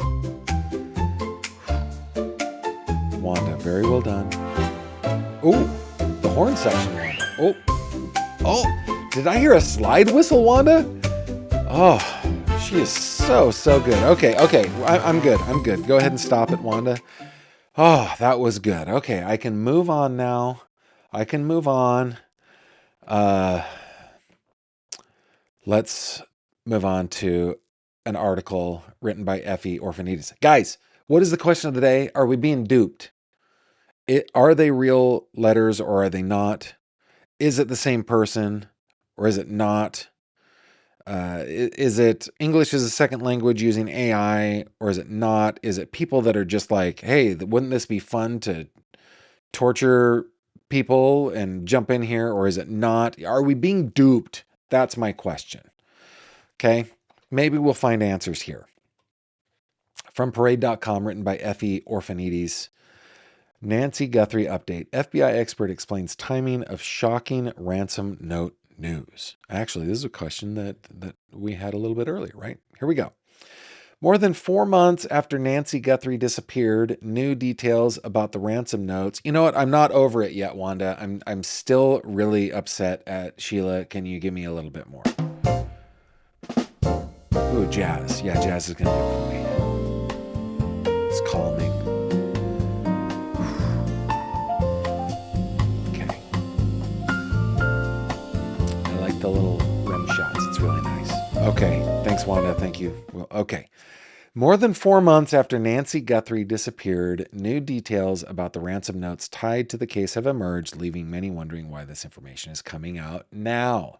Wanda, very well done. Oh, the horn section, Wanda. Oh, did I hear a slide whistle, Wanda? Oh, she is so good. Okay, I'm good. Go ahead and stop it, Wanda. Oh, that was good. Okay, I can move on now. I can move on. Let's move on to an article written by Effie Orphanides. Guys, what is the question of the day? Are we being duped? Are they real letters or are they not? Is it the same person or is it not? Is it English as a second language using AI or is it not? Is it people that are just like, hey, wouldn't this be fun to torture people and jump in here, or is it not? Are we being duped? That's my question. Okay, maybe we'll find answers here. From parade.com, written by Effie Orphanides. Nancy Guthrie update. FBI expert explains timing of shocking ransom note news. Actually, this is a question that we had a little bit earlier, right? Here we go. More than 4 months after Nancy Guthrie disappeared, new details about the ransom notes. You know what? I'm not over it yet, Wanda. I'm still really upset at Sheila. Can you give me a little bit more? Ooh, jazz. Yeah, jazz is going to do it for me. It's calming. Okay. I like the little rim shots. It's really nice. Okay. Thanks, Wanda. Thank you. Well, okay. More than 4 months after Nancy Guthrie disappeared, new details about the ransom notes tied to the case have emerged, leaving many wondering why this information is coming out now.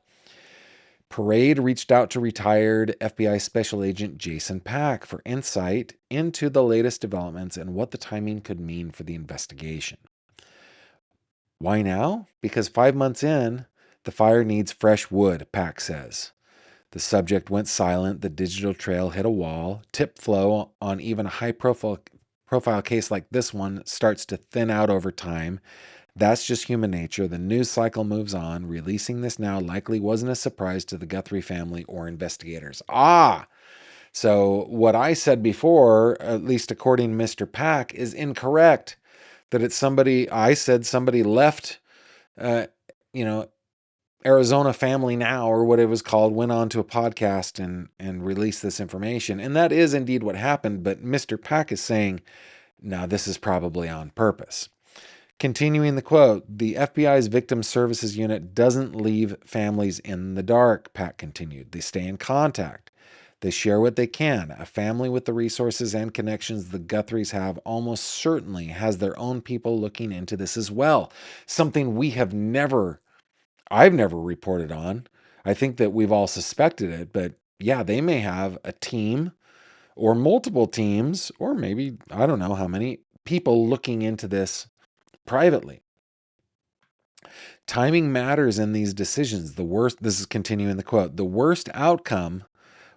Parade reached out to retired FBI Special Agent Jason Pack for insight into the latest developments and what the timing could mean for the investigation. Why now? Because 5 months in, the fire needs fresh wood, Pack says. The subject went silent. The digital trail hit a wall. Tip flow on even a high-profile case like this one starts to thin out over time. That's just human nature. The news cycle moves on. Releasing this now likely wasn't a surprise to the Guthrie family or investigators. So what I said before, at least according to Mr. Pack, is incorrect. That it's somebody, I said somebody left, you know, Arizona Family Now, or what it was called, went on to a podcast and released this information. And that is indeed what happened. But Mr. Pack is saying, now this is probably on purpose. Continuing the quote, the FBI's Victim Services Unit doesn't leave families in the dark, Pack continued. They stay in contact. They share what they can. A family with the resources and connections the Guthries have almost certainly has their own people looking into this as well. Something I've never reported on. I think that we've all suspected it, but yeah, they may have a team or multiple teams, or maybe, I don't know how many people looking into this privately. Timing matters in these decisions. This is continuing the quote, the worst outcome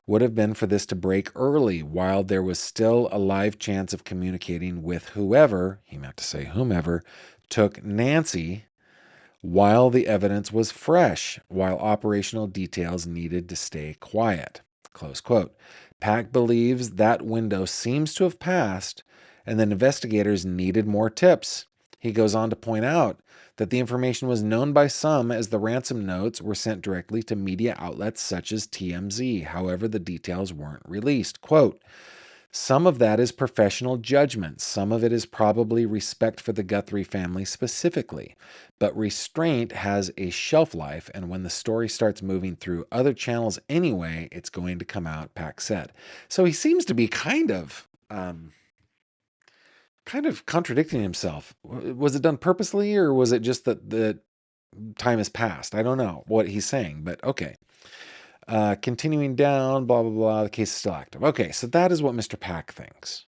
would have been for this to break early while there was still a live chance of communicating with whoever, he meant to say whomever, took Nancy while the evidence was fresh, while operational details needed to stay quiet. Close quote. Pack believes that window seems to have passed and that investigators needed more tips. He goes on to point out that the information was known by some as the ransom notes were sent directly to media outlets such as TMZ. However, the details weren't released. Quote, some of that is professional judgment. Some of it is probably respect for the Guthrie family specifically. But restraint has a shelf life, and when the story starts moving through other channels anyway, it's going to come out, Pack said. So he seems to be kind of contradicting himself. Was it done purposely, or was it just that the time has passed? I don't know what he's saying, but okay. Continuing down, blah, blah, blah. The case is still active. Okay, so that is what Mr. Pack thinks.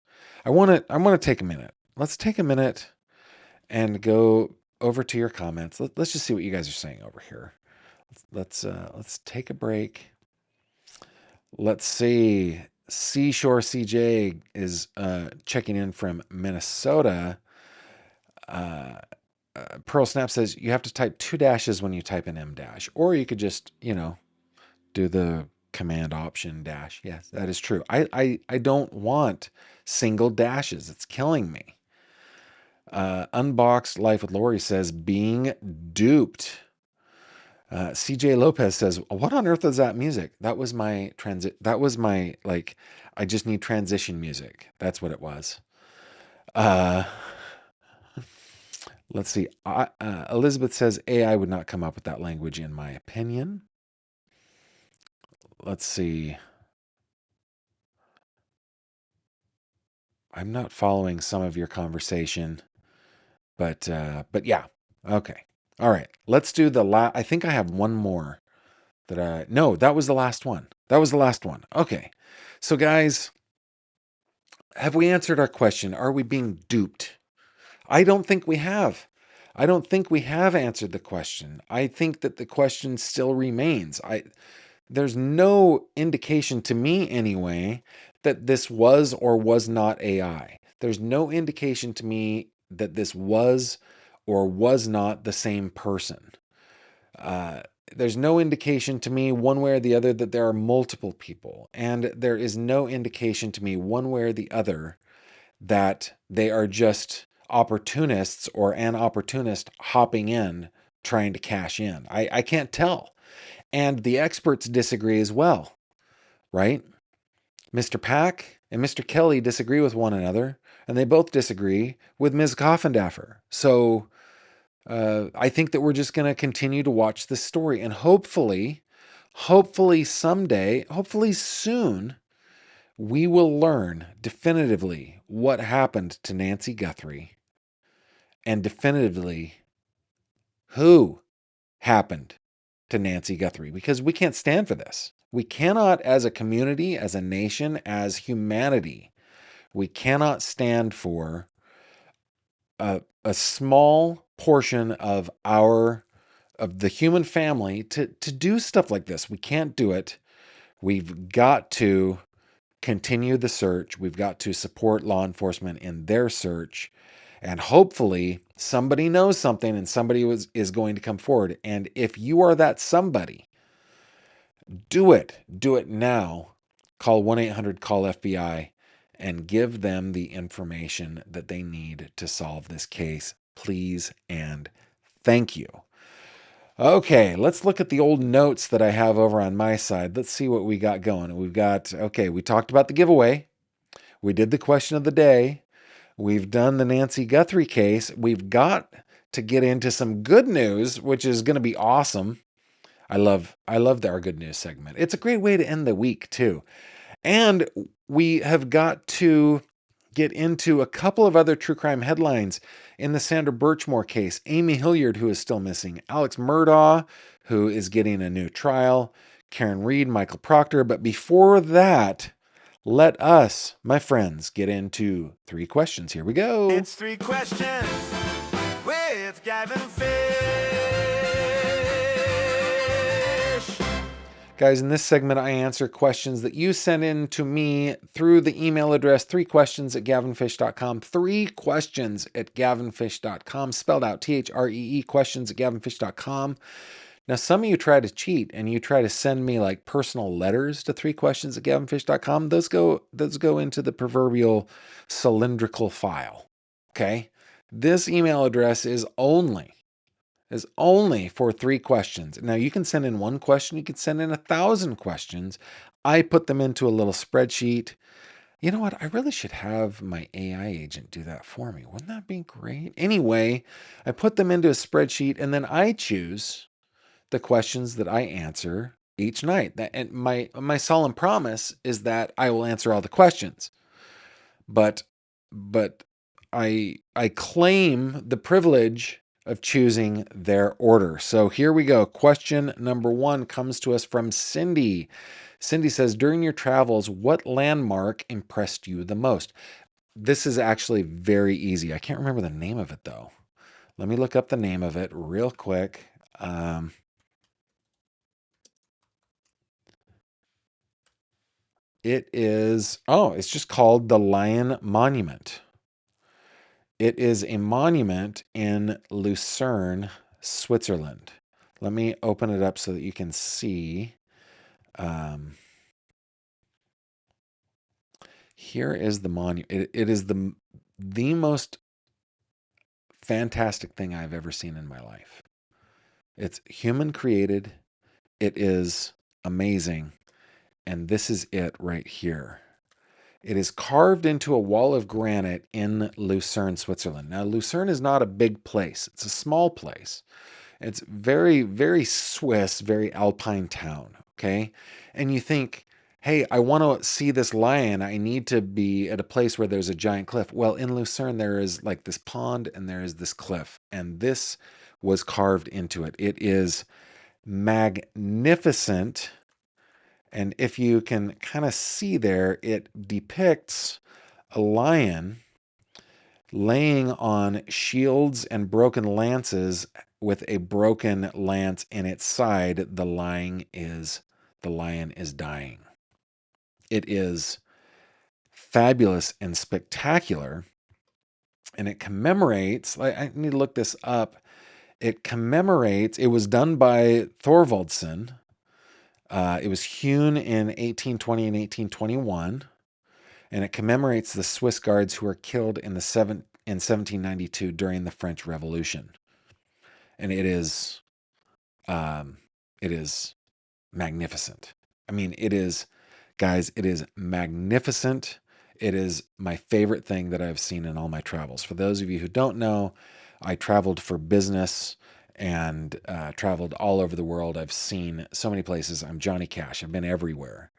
I want to take a minute. Let's take a minute and go over to your comments. Let's just see what you guys are saying over here. Let's take a break. Let's see. Seashore CJ is checking in from Minnesota. Pearl Snap says you have to type 2 dashes when you type an M dash, or you could just, do the command option dash. Yes, that is true. I don't want single dashes. It's killing me. Unboxed Life with Lori says being duped. CJ Lopez says, what on earth is that music? That was my I just need transition music. That's what it was. Let's see. Elizabeth says AI would not come up with that language in my opinion. Let's see. I'm not following some of your conversation, but yeah. Okay. All right. Let's do the I think I have one more no, that was the last one. That was the last one. Okay. So guys, have we answered our question? Are we being duped? I don't think we have. I don't think we have answered the question. I think that the question still remains. There's no indication to me anyway that this was or was not AI. There's no indication to me that this was or was not the same person. There's no indication to me one way or the other that there are multiple people. And there is no indication to me one way or the other that they are just opportunists or an opportunist hopping in trying to cash in. I can't tell. And the experts disagree as well, right? Mr. Pack and Mr. Kelly disagree with one another, and they both disagree with Ms. Coffindaffer. So I think that we're just going to continue to watch this story, and hopefully someday, hopefully soon, we will learn definitively what happened to Nancy Guthrie and definitively who happened to Nancy Guthrie, because we can't stand for this. We cannot, as a community, as a nation, as humanity, we cannot stand for a small portion of the human family to do stuff like this. We can't do it. We've got to continue the search. We've got to support law enforcement in their search. And hopefully somebody knows something and somebody is going to come forward. And if you are that somebody, do it. Do it now. Call 1-800-CALL-FBI and give them the information that they need to solve this case. Please and thank you. Okay, let's look at the old notes that I have over on my side. Let's see what we got going. We talked about the giveaway. We did the question of the day. We've done the Nancy Guthrie case. We've got to get into some good news, which is going to be awesome. I love our good news segment. It's a great way to end the week too. And we have got to get into a couple of other true crime headlines in the Sandra Birchmore case. Amy Hilliard, who is still missing. Alex Murdaugh, who is getting a new trial. Karen Reed, Michael Proctor. But before that, let us, my friends, get into 3 questions. Here we go. It's 3 questions with Gavin Fish. Guys, in this segment, I answer questions that you send in to me through the email address 3questions at gavinfish.com. 3questions at gavinfish.com, spelled out THREE, questions at gavinfish.com. Now, some of you try to cheat and you try to send me like personal letters to 3questions at gavinfish.com. Those go into the proverbial cylindrical file. Okay? This email address is only for 3 questions. Now, you can send in 1 question, you can send in 1,000 questions. I put them into a little spreadsheet. You know what? I really should have my AI agent do that for me. Wouldn't that be great? Anyway, I put them into a spreadsheet and then I choose the questions that I answer each night. And my solemn promise is that I will answer all the questions. But but I claim the privilege of choosing their order. So here we go. Question number 1 comes to us from Cindy. Cindy says, during your travels, what landmark impressed you the most? This is actually very easy. I can't remember the name of it though. Let me look up the name of it real quick. It's just called the Lion Monument. It is a monument in Lucerne, Switzerland. Let me open it up so that you can see. Here is the monument. It is the most fantastic thing I've ever seen in my life. It's human created. It is amazing. And this is it right here. It is carved into a wall of granite in Lucerne, Switzerland. Now, Lucerne is not a big place. It's a small place. It's very, very Swiss, very alpine town. Okay. And you think, hey, I want to see this lion. I need to be at a place where there's a giant cliff. Well, in Lucerne, there is like this pond and there is this cliff. And this was carved into it. It is magnificent. And if you can kind of see there, it depicts a lion laying on shields and broken lances with a broken lance in its side. The lion is dying. It is fabulous and spectacular. And it commemorates, I need to look this up. It was done by Thorvaldsen. It was hewn in 1820 and 1821. And it commemorates the Swiss guards who were killed in 1792 during the French Revolution. And it is magnificent. I mean, guys, it is magnificent. It is my favorite thing that I've seen in all my travels. For those of you who don't know, I traveled for business and traveled all over the world. I've seen so many places. I'm Johnny Cash. I've been everywhere.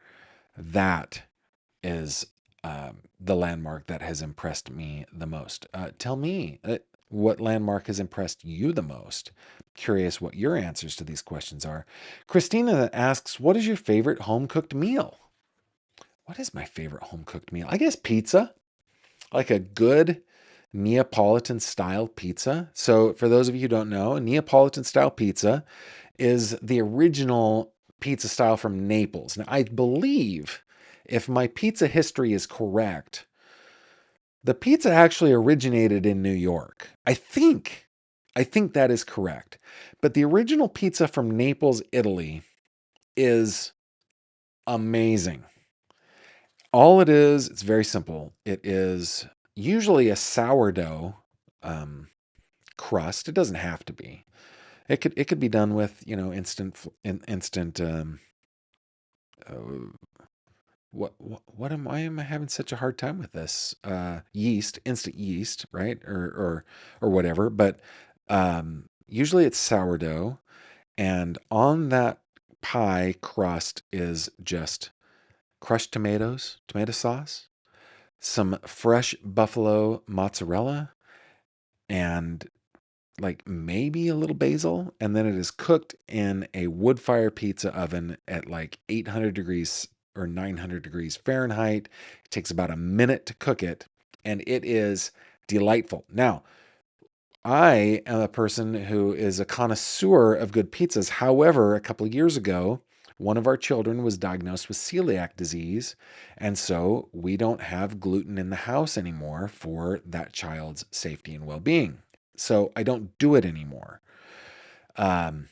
That is the landmark that has impressed me the most. Tell me what landmark has impressed you the most. Curious what your answers to these questions are. Christina asks, what is your favorite home-cooked meal? What is my favorite home-cooked meal? I guess pizza. Like a good Neapolitan style pizza. So for those of you who don't know, a Neapolitan style pizza is the original pizza style from Naples. Now, I believe, if my pizza history is correct, the pizza actually originated in New York. I think that is correct. But the original pizza from Naples, Italy is amazing. All it is, it's very simple. It is usually a sourdough crust. It doesn't have to be. It could be done with, instant why am I having such a hard time with this? Yeast, instant yeast, right? Or whatever. But usually it's sourdough, and on that pie crust is just crushed tomatoes, tomato sauce, some fresh buffalo mozzarella, and like maybe a little basil, and then it is cooked in a wood fire pizza oven at like 800 degrees or 900 degrees Fahrenheit. It takes about a minute to cook it, and it is delightful. Now, I am a person who is a connoisseur of good pizzas. However, a couple of years ago, one of our children was diagnosed with celiac disease, and so we don't have gluten in the house anymore for that child's safety and well-being. So I don't do it anymore. Um,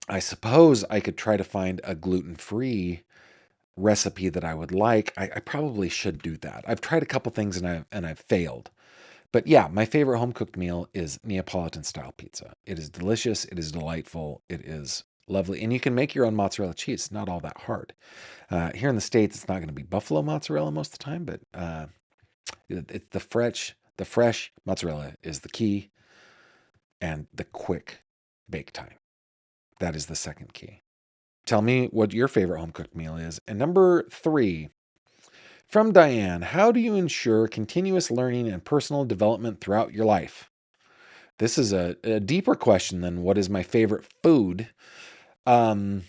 I suppose I could try to find a gluten-free recipe that I would like. I probably should do that. I've tried a couple things and I've failed. But yeah, my favorite home cooked meal is Neapolitan style pizza. It is delicious. It is delightful. It is lovely. And you can make your own mozzarella cheese. It's not all that hard. Here in the States, it's not going to be buffalo mozzarella most of the time, but it's the fresh mozzarella is the key, and the quick bake time. That is the second key. Tell me what your favorite home cooked meal is. And number 3, from Diane, how do you ensure continuous learning and personal development throughout your life? This is a deeper question than what is my favorite food. Um,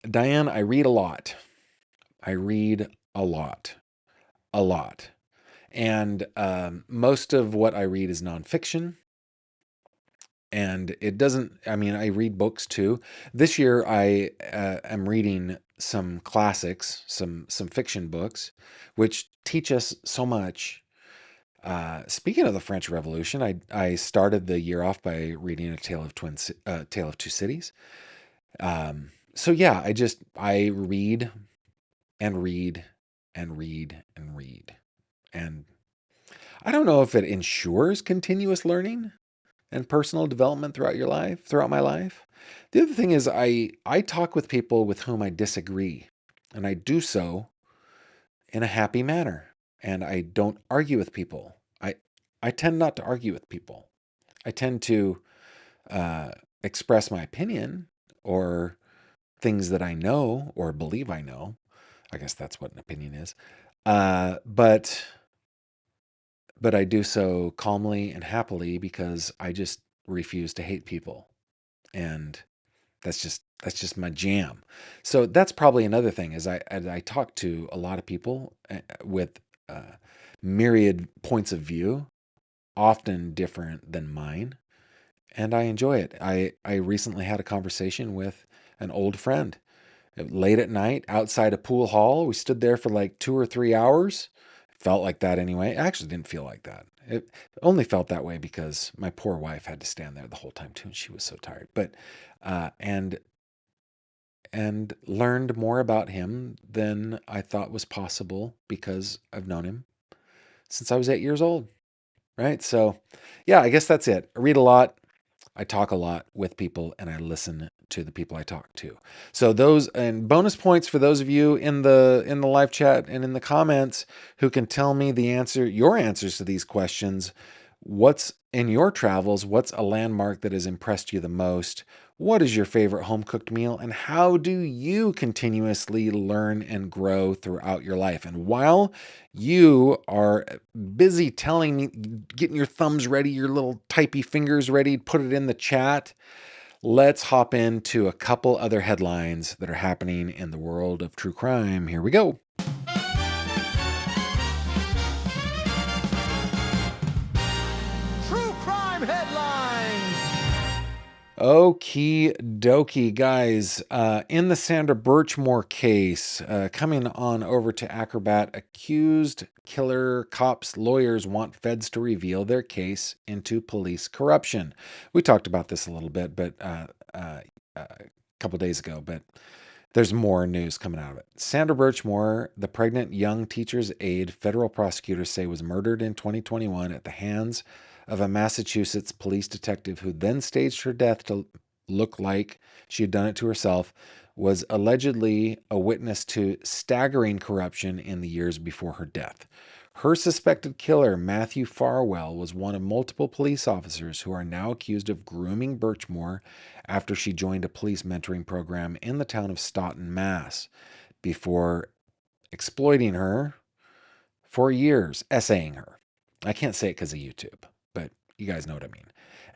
Diane, I read a lot. I read a lot, a lot. And most of what I read is nonfiction. And it doesn't, I mean, I read books too. This year I am reading some classics, some fiction books, which teach us so much. Speaking of the French Revolution, I started the year off by reading A Tale of Two Cities. So yeah, I read and read and read and read, and I don't know if it ensures continuous learning and personal development throughout my life. The other thing is I talk with people with whom I disagree, and I do so in a happy manner, and I don't argue with people. I tend not to argue with people. I tend to uh, express my opinion or things that I know or believe I know. I guess that's what an opinion is. But I do so calmly and happily because I just refuse to hate people, and that's just my jam. So that's probably another thing is I talk to a lot of people with myriad points of view, often different than mine, and I enjoy it. I recently had a conversation with an old friend late at night outside a pool hall. We stood there for like 2 or 3 hours. Felt like that anyway. It actually didn't feel like that. It only felt that way because my poor wife had to stand there the whole time too, and she was so tired. But and learned more about him than I thought was possible because I've known him since I was 8 years old. Right. So, yeah, I guess that's it. I read a lot. I talk a lot with people, and I listen to the people I talk to. So those and bonus points for those of you in the live chat and in the comments who can tell me your answers to these questions. What's in your travels? What's a landmark that has impressed you the most? What is your favorite home cooked meal? And how do you continuously learn and grow throughout your life? And while you are busy telling me, getting your thumbs ready, your little typey fingers ready, put it in the chat. Let's hop into a couple other headlines that are happening in the world of true crime. Here we go. True crime headlines. Okie dokie, guys. In the Sandra Birchmore case, coming on over to Acrobat, accused killer cops' lawyers want feds to reveal their case into police corruption. We talked about this a little bit, but a couple days ago, but there's more news coming out of it. Sandra Birchmore, the pregnant young teacher's aide, federal prosecutors say was murdered in 2021 at the hands of a Massachusetts police detective who then staged her death to look like she had done it to herself, was allegedly a witness to staggering corruption in the years before her death. Her suspected killer, Matthew Farwell, was one of multiple police officers who are now accused of grooming Birchmore after she joined a police mentoring program in the town of Stoughton, Mass, before exploiting her for years, essaying her. I can't say it because of YouTube, but you guys know what I mean.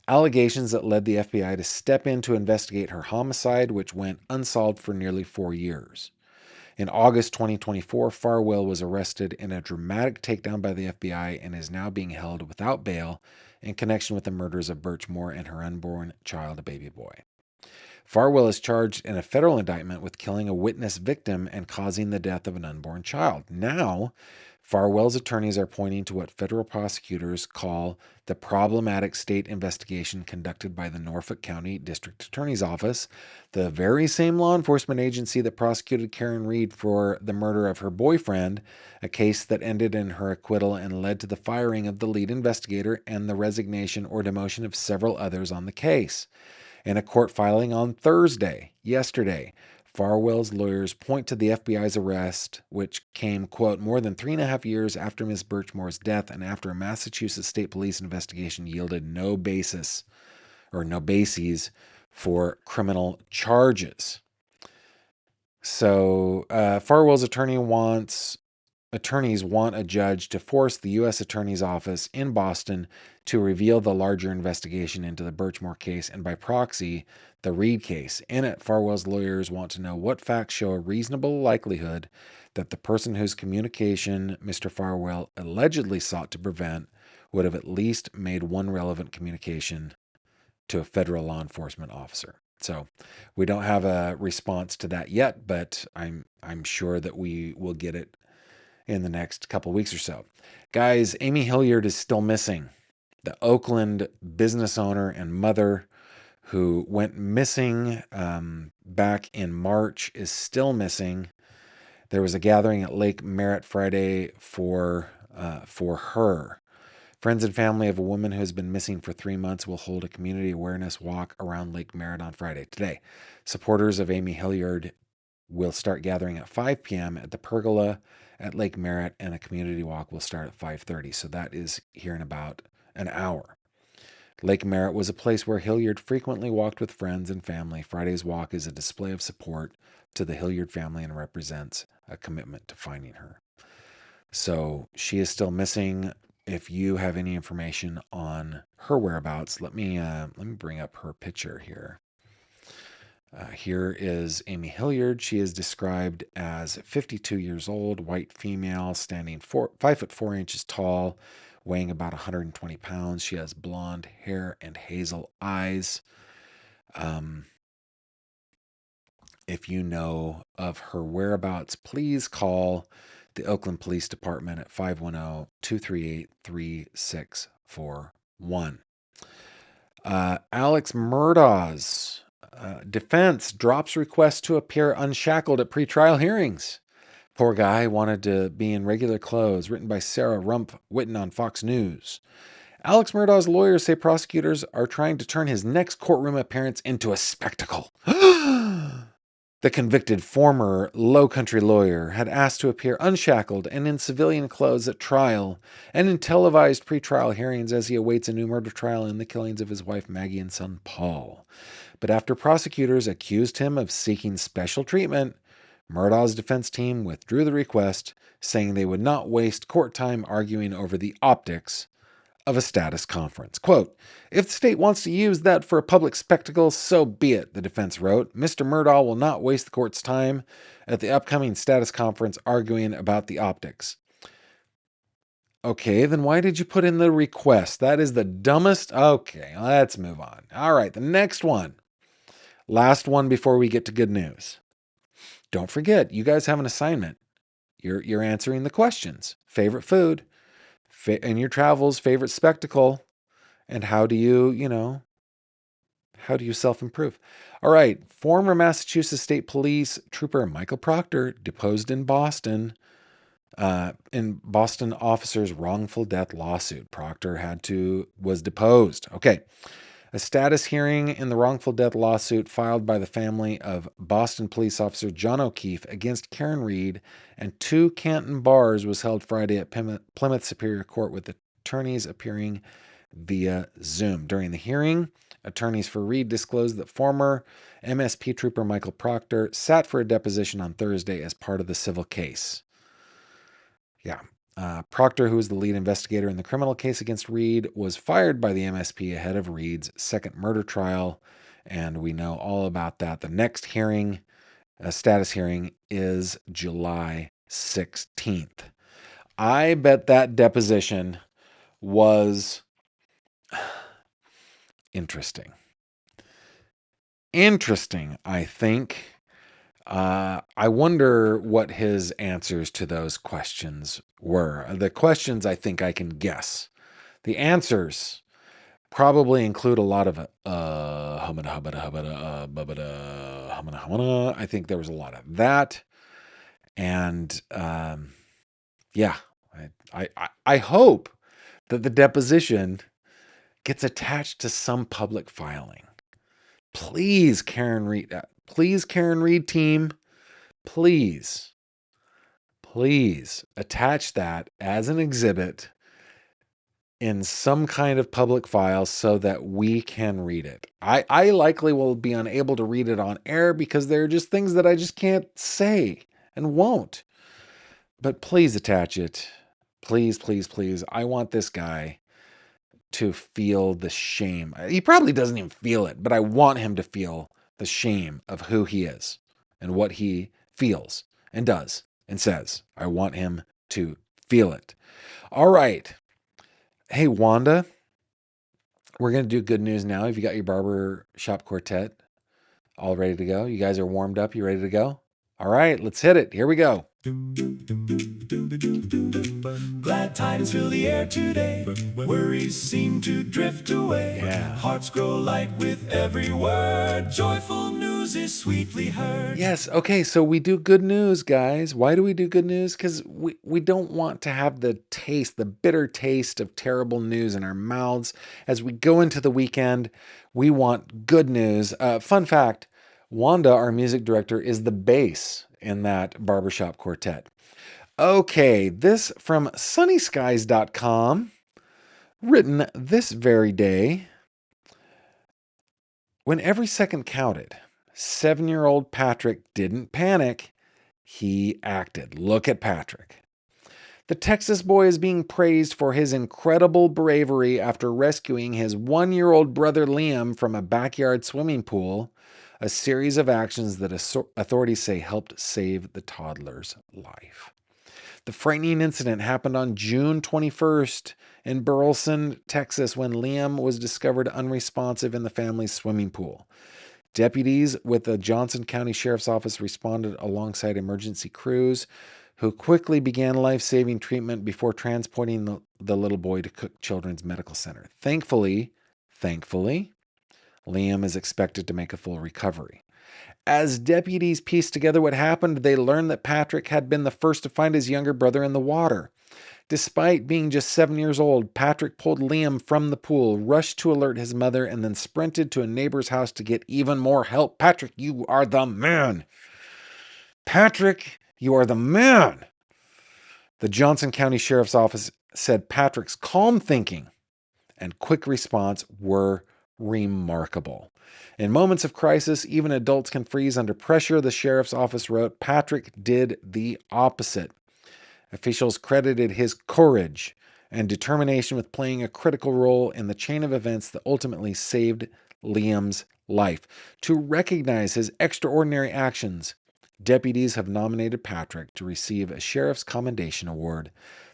Allegations that led the FBI to step in to investigate her homicide, which went unsolved for nearly 4 years. In August 2024, Farwell was arrested in a dramatic takedown by the FBI and is now being held without bail in connection with the murders of Birchmore and her unborn child, a baby boy. Farwell is charged in a federal indictment with killing a witness victim and causing the death of an unborn child. Now, Farwell's attorneys are pointing to what federal prosecutors call the problematic state investigation conducted by the Norfolk County District Attorney's Office, the very same law enforcement agency that prosecuted Karen Reed for the murder of her boyfriend, a case that ended in her acquittal and led to the firing of the lead investigator and the resignation or demotion of several others on the case. In a court filing on Thursday, yesterday, Farwell's lawyers point to the FBI's arrest, which came, quote, more than 3.5 years after Ms. Birchmore's death and after a Massachusetts State Police investigation yielded no bases for criminal charges. So Farwell's attorneys want a judge to force the U.S. Attorney's Office in Boston to reveal the larger investigation into the Birchmore case and by proxy, the Reed case. In it, Farwell's lawyers want to know what facts show a reasonable likelihood that the person whose communication Mr. Farwell allegedly sought to prevent would have at least made one relevant communication to a federal law enforcement officer. So we don't have a response to that yet, but I'm sure that we will get it in the next couple weeks or so. Guys, Amy Hilliard is still missing. The Oakland business owner and mother who went missing back in March is still missing. There was a gathering at Lake Merritt Friday for her. Friends and family of a woman who has been missing for 3 months will hold a community awareness walk around Lake Merritt on Friday. Today, supporters of Amy Hilliard will start gathering at 5 p.m. at the Pergola at Lake Merritt, and a community walk will start at 5:30. So that is here in about an hour. Lake Merritt was a place where Hilliard frequently walked with friends and family. Friday's walk is a display of support to the Hilliard family and represents a commitment to finding her. So she is still missing. If you have any information on her whereabouts, let me bring up her picture here. Here is Amy Hilliard. She is described as 52 years old, white female, standing 5 foot 4 inches tall, weighing about 120 pounds. She has blonde hair and hazel eyes. If you know of her whereabouts, please call the Oakland Police Department at 510-238-3641. Alex Murdaugh's defense drops request to appear unshackled at pretrial hearings. Poor guy wanted to be in regular clothes, written by Sarah Rumpf-Witten on Fox News. Alex Murdaugh's lawyers say prosecutors are trying to turn his next courtroom appearance into a spectacle. The convicted former Low Country lawyer had asked to appear unshackled and in civilian clothes at trial and in televised pretrial hearings as he awaits a new murder trial in the killings of his wife Maggie and son Paul. But after prosecutors accused him of seeking special treatment, Murdaugh's defense team withdrew the request, saying they would not waste court time arguing over the optics of a status conference. Quote, if the state wants to use that for a public spectacle, so be it, the defense wrote. Mr. Murdaugh will not waste the court's time at the upcoming status conference arguing about the optics. Okay, then why did you put in the request? That is the dumbest. Okay, let's move on. All right, the next one. Last one before we get to good news. Don't forget, you guys have an assignment. You're answering the questions. Favorite food, in your travels, favorite spectacle, and how do you self-improve? All right, former Massachusetts State Police Trooper Michael Proctor deposed in Boston officer's wrongful death lawsuit. Proctor was deposed. Okay. A status hearing in the wrongful death lawsuit filed by the family of Boston police officer John O'Keefe against Karen Reed and 2 Canton bars was held Friday at Plymouth Superior Court with attorneys appearing via Zoom. During the hearing, attorneys for Reed disclosed that former MSP trooper Michael Proctor sat for a deposition on Thursday as part of the civil case. Yeah. Proctor, who was the lead investigator in the criminal case against Reed, was fired by the MSP ahead of Reed's second murder trial, and we know all about that. The next hearing, status hearing, is July 16th. I bet that deposition was interesting. interesting, I think. I wonder what his answers to those questions were. The questions, I think I can guess. The answers probably include a lot of humana, humana, humana, bubada, humana, humana. I think there was a lot of that. And yeah, I hope that the deposition gets attached to some public filing. Please, Karen Reed. Please, Karen Reed team. Please attach that as an exhibit in some kind of public file so that we can read it. I likely will be unable to read it on air because there are just things that I just can't say and won't. But please attach it. Please, please, please. I want this guy to feel the shame. He probably doesn't even feel it, but I want him to feel the shame of who he is and what he feels and does and says. I want him to feel it. All right. Hey, Wanda, we're going to do good news now. Have you got your barber shop quartet all ready to go? You guys are warmed up. You ready to go? All right, let's hit it. Here we go. Glad tidings fill the air today. Worries seem to drift away. Yeah. Hearts grow light with every word. Joyful news is sweetly heard. Yes. Okay. So we do good news, guys. Why do we do good news? Because we don't want to have the bitter taste of terrible news in our mouths as we go into the weekend. We want good news. Fun fact, Wanda, our music director, is the bass in that barbershop quartet. Okay, this from sunnyskies.com, written this very day. When every second counted, 7-year-old Patrick didn't panic. He acted. Look at Patrick. The Texas boy is being praised for his incredible bravery after rescuing his 1-year-old brother Liam from a backyard swimming pool, a series of actions that authorities say helped save the toddler's life. The frightening incident happened on June 21st in Burleson, Texas, when Liam was discovered unresponsive in the family's swimming pool. Deputies with the Johnson County Sheriff's Office responded alongside emergency crews, who quickly began life-saving treatment before transporting the little boy to Cook Children's Medical Center. Thankfully, Liam is expected to make a full recovery. As deputies pieced together what happened, they learned that Patrick had been the first to find his younger brother in the water. Despite being just 7 years old, Patrick pulled Liam from the pool, rushed to alert his mother, and then sprinted to a neighbor's house to get even more help. Patrick, you are the man. Patrick, you are the man. The Johnson County Sheriff's Office said Patrick's calm thinking and quick response were remarkable. In moments of crisis, even adults can freeze under pressure, the sheriff's office wrote. Patrick did the opposite. Officials credited his courage and determination with playing a critical role in the chain of events that ultimately saved Liam's life. To recognize his extraordinary actions, deputies have nominated Patrick to receive a Sheriff's Commendation Award.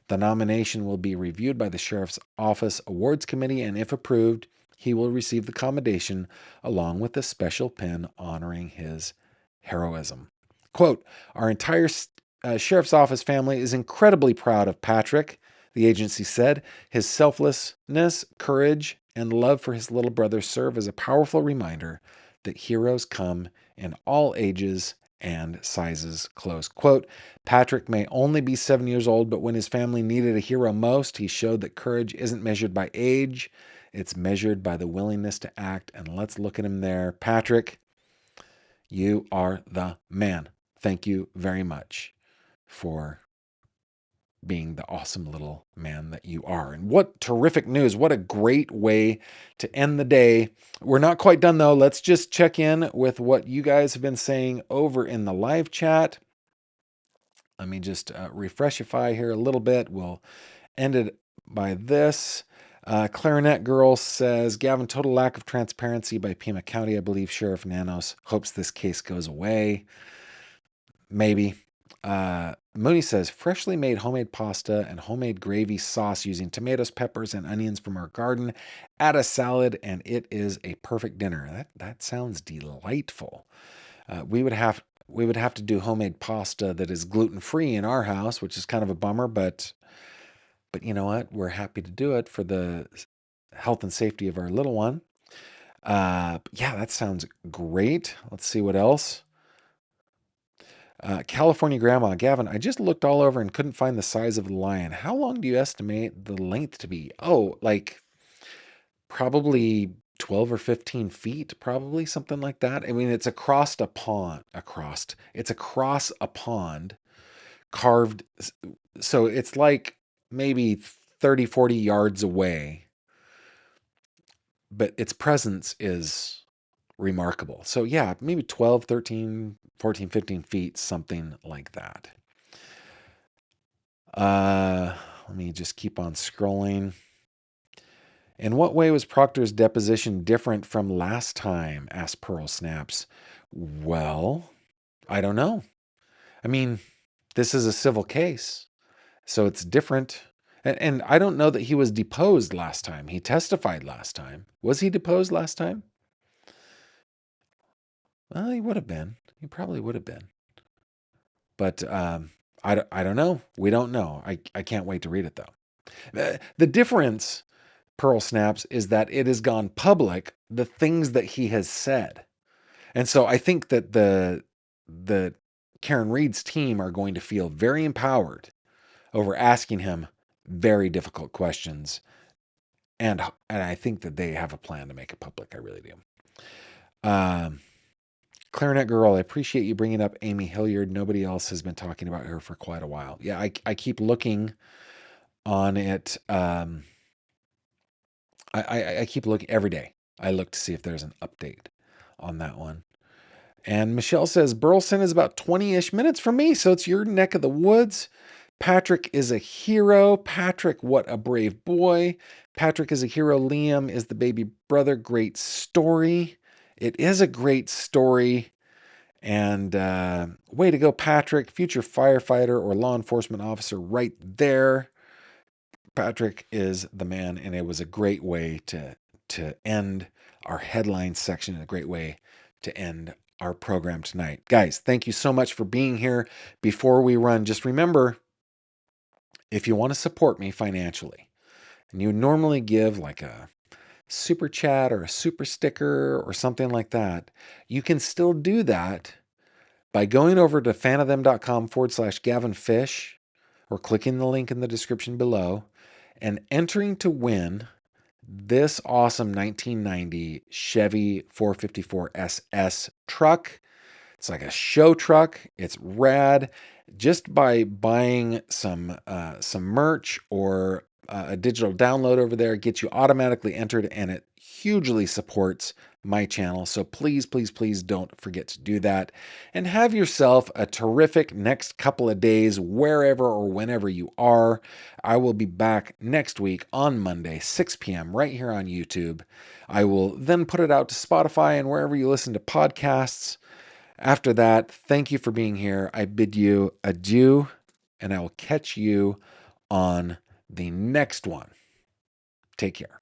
The nomination will be reviewed by the Sheriff's Office Awards Committee, and if approved, he will receive the commendation along with a special pin honoring his heroism. Quote, our entire Sheriff's Office family is incredibly proud of Patrick, the agency said. His selflessness, courage, and love for his little brother serve as a powerful reminder that heroes come in all ages and sizes, close quote. Patrick may only be 7 years old, but when his family needed a hero most, he showed that courage isn't measured by age. It's measured by the willingness to act, and let's look at him there. Patrick, you are the man. Thank you very much for being the awesome little man that you are. And what terrific news. What a great way to end the day. We're not quite done though. Let's just check in with what you guys have been saying over in the live chat. Let me just refreshify here a little bit. We'll end it by this. Clarinet Girl says, Gavin, total lack of transparency by Pima County. I believe Sheriff Nanos hopes this case goes away. Maybe. Mooney says, freshly made homemade pasta and homemade gravy sauce using tomatoes, peppers, and onions from our garden. Add a salad, and it is a perfect dinner. That sounds delightful. We would have to do homemade pasta that is gluten free in our house, which is kind of a bummer, but you know what? We're happy to do it for the health and safety of our little one. Yeah, that sounds great. Let's see what else. California Grandma, Gavin, I just looked all over and couldn't find the size of the lion. How long do you estimate the length to be? Oh, like probably 12 or 15 feet, probably something like that. I mean, it's across a pond, it's across a pond carved. So it's like maybe 30, 40 yards away, but its presence is remarkable. So yeah, maybe 12, 13, 14, 15 feet, something like that. Let me just keep on scrolling. In what way was Proctor's deposition different from last time? Asked Pearl Snaps. Well, I don't know. I mean, this is a civil case, so it's different. And I don't know that he was deposed last time. He testified last time. Was he deposed last time? Well, he would have been. He probably would have been. But I don't know. We don't know. I can't wait to read it, though. The difference, Pearl Snaps, is that it has gone public, the things that he has said. And so I think that the Karen Reed's team are going to feel very empowered over asking him very difficult questions. And I think that they have a plan to make it public. I really do. Clarinet Girl, I appreciate you bringing up Amy Hilliard. Nobody else has been talking about her for quite a while. Yeah, I keep looking on it. I keep looking every day. I look to see if there's an update on that one. And Michelle says Burleson is about 20-ish minutes from me, so it's your neck of the woods. Patrick is a hero. Patrick, what a brave boy. Patrick is a hero. Liam is the baby brother. Great story. It is a great story. And way to go, Patrick. Future firefighter or law enforcement officer right there. Patrick is the man, and it was a great way to end our headline section, a great way to end our program tonight. Guys, thank you so much for being here. Before we run, just remember, if you want to support me financially, and you normally give like a super chat or a super sticker or something like that, you can still do that by going over to fanofthem.com/Gavin Fish or clicking the link in the description below and entering to win this awesome 1990 Chevy 454 SS truck. It's like a show truck. It's rad. Just by buying some merch or a digital download over there, gets you automatically entered, and it hugely supports my channel. So please, please, please don't forget to do that. And have yourself a terrific next couple of days, wherever or whenever you are. I will be back next week on Monday, 6 p.m. right here on YouTube. I will then put it out to Spotify and wherever you listen to podcasts. After that, thank you for being here. I bid you adieu, and I will catch you on the next one. Take care.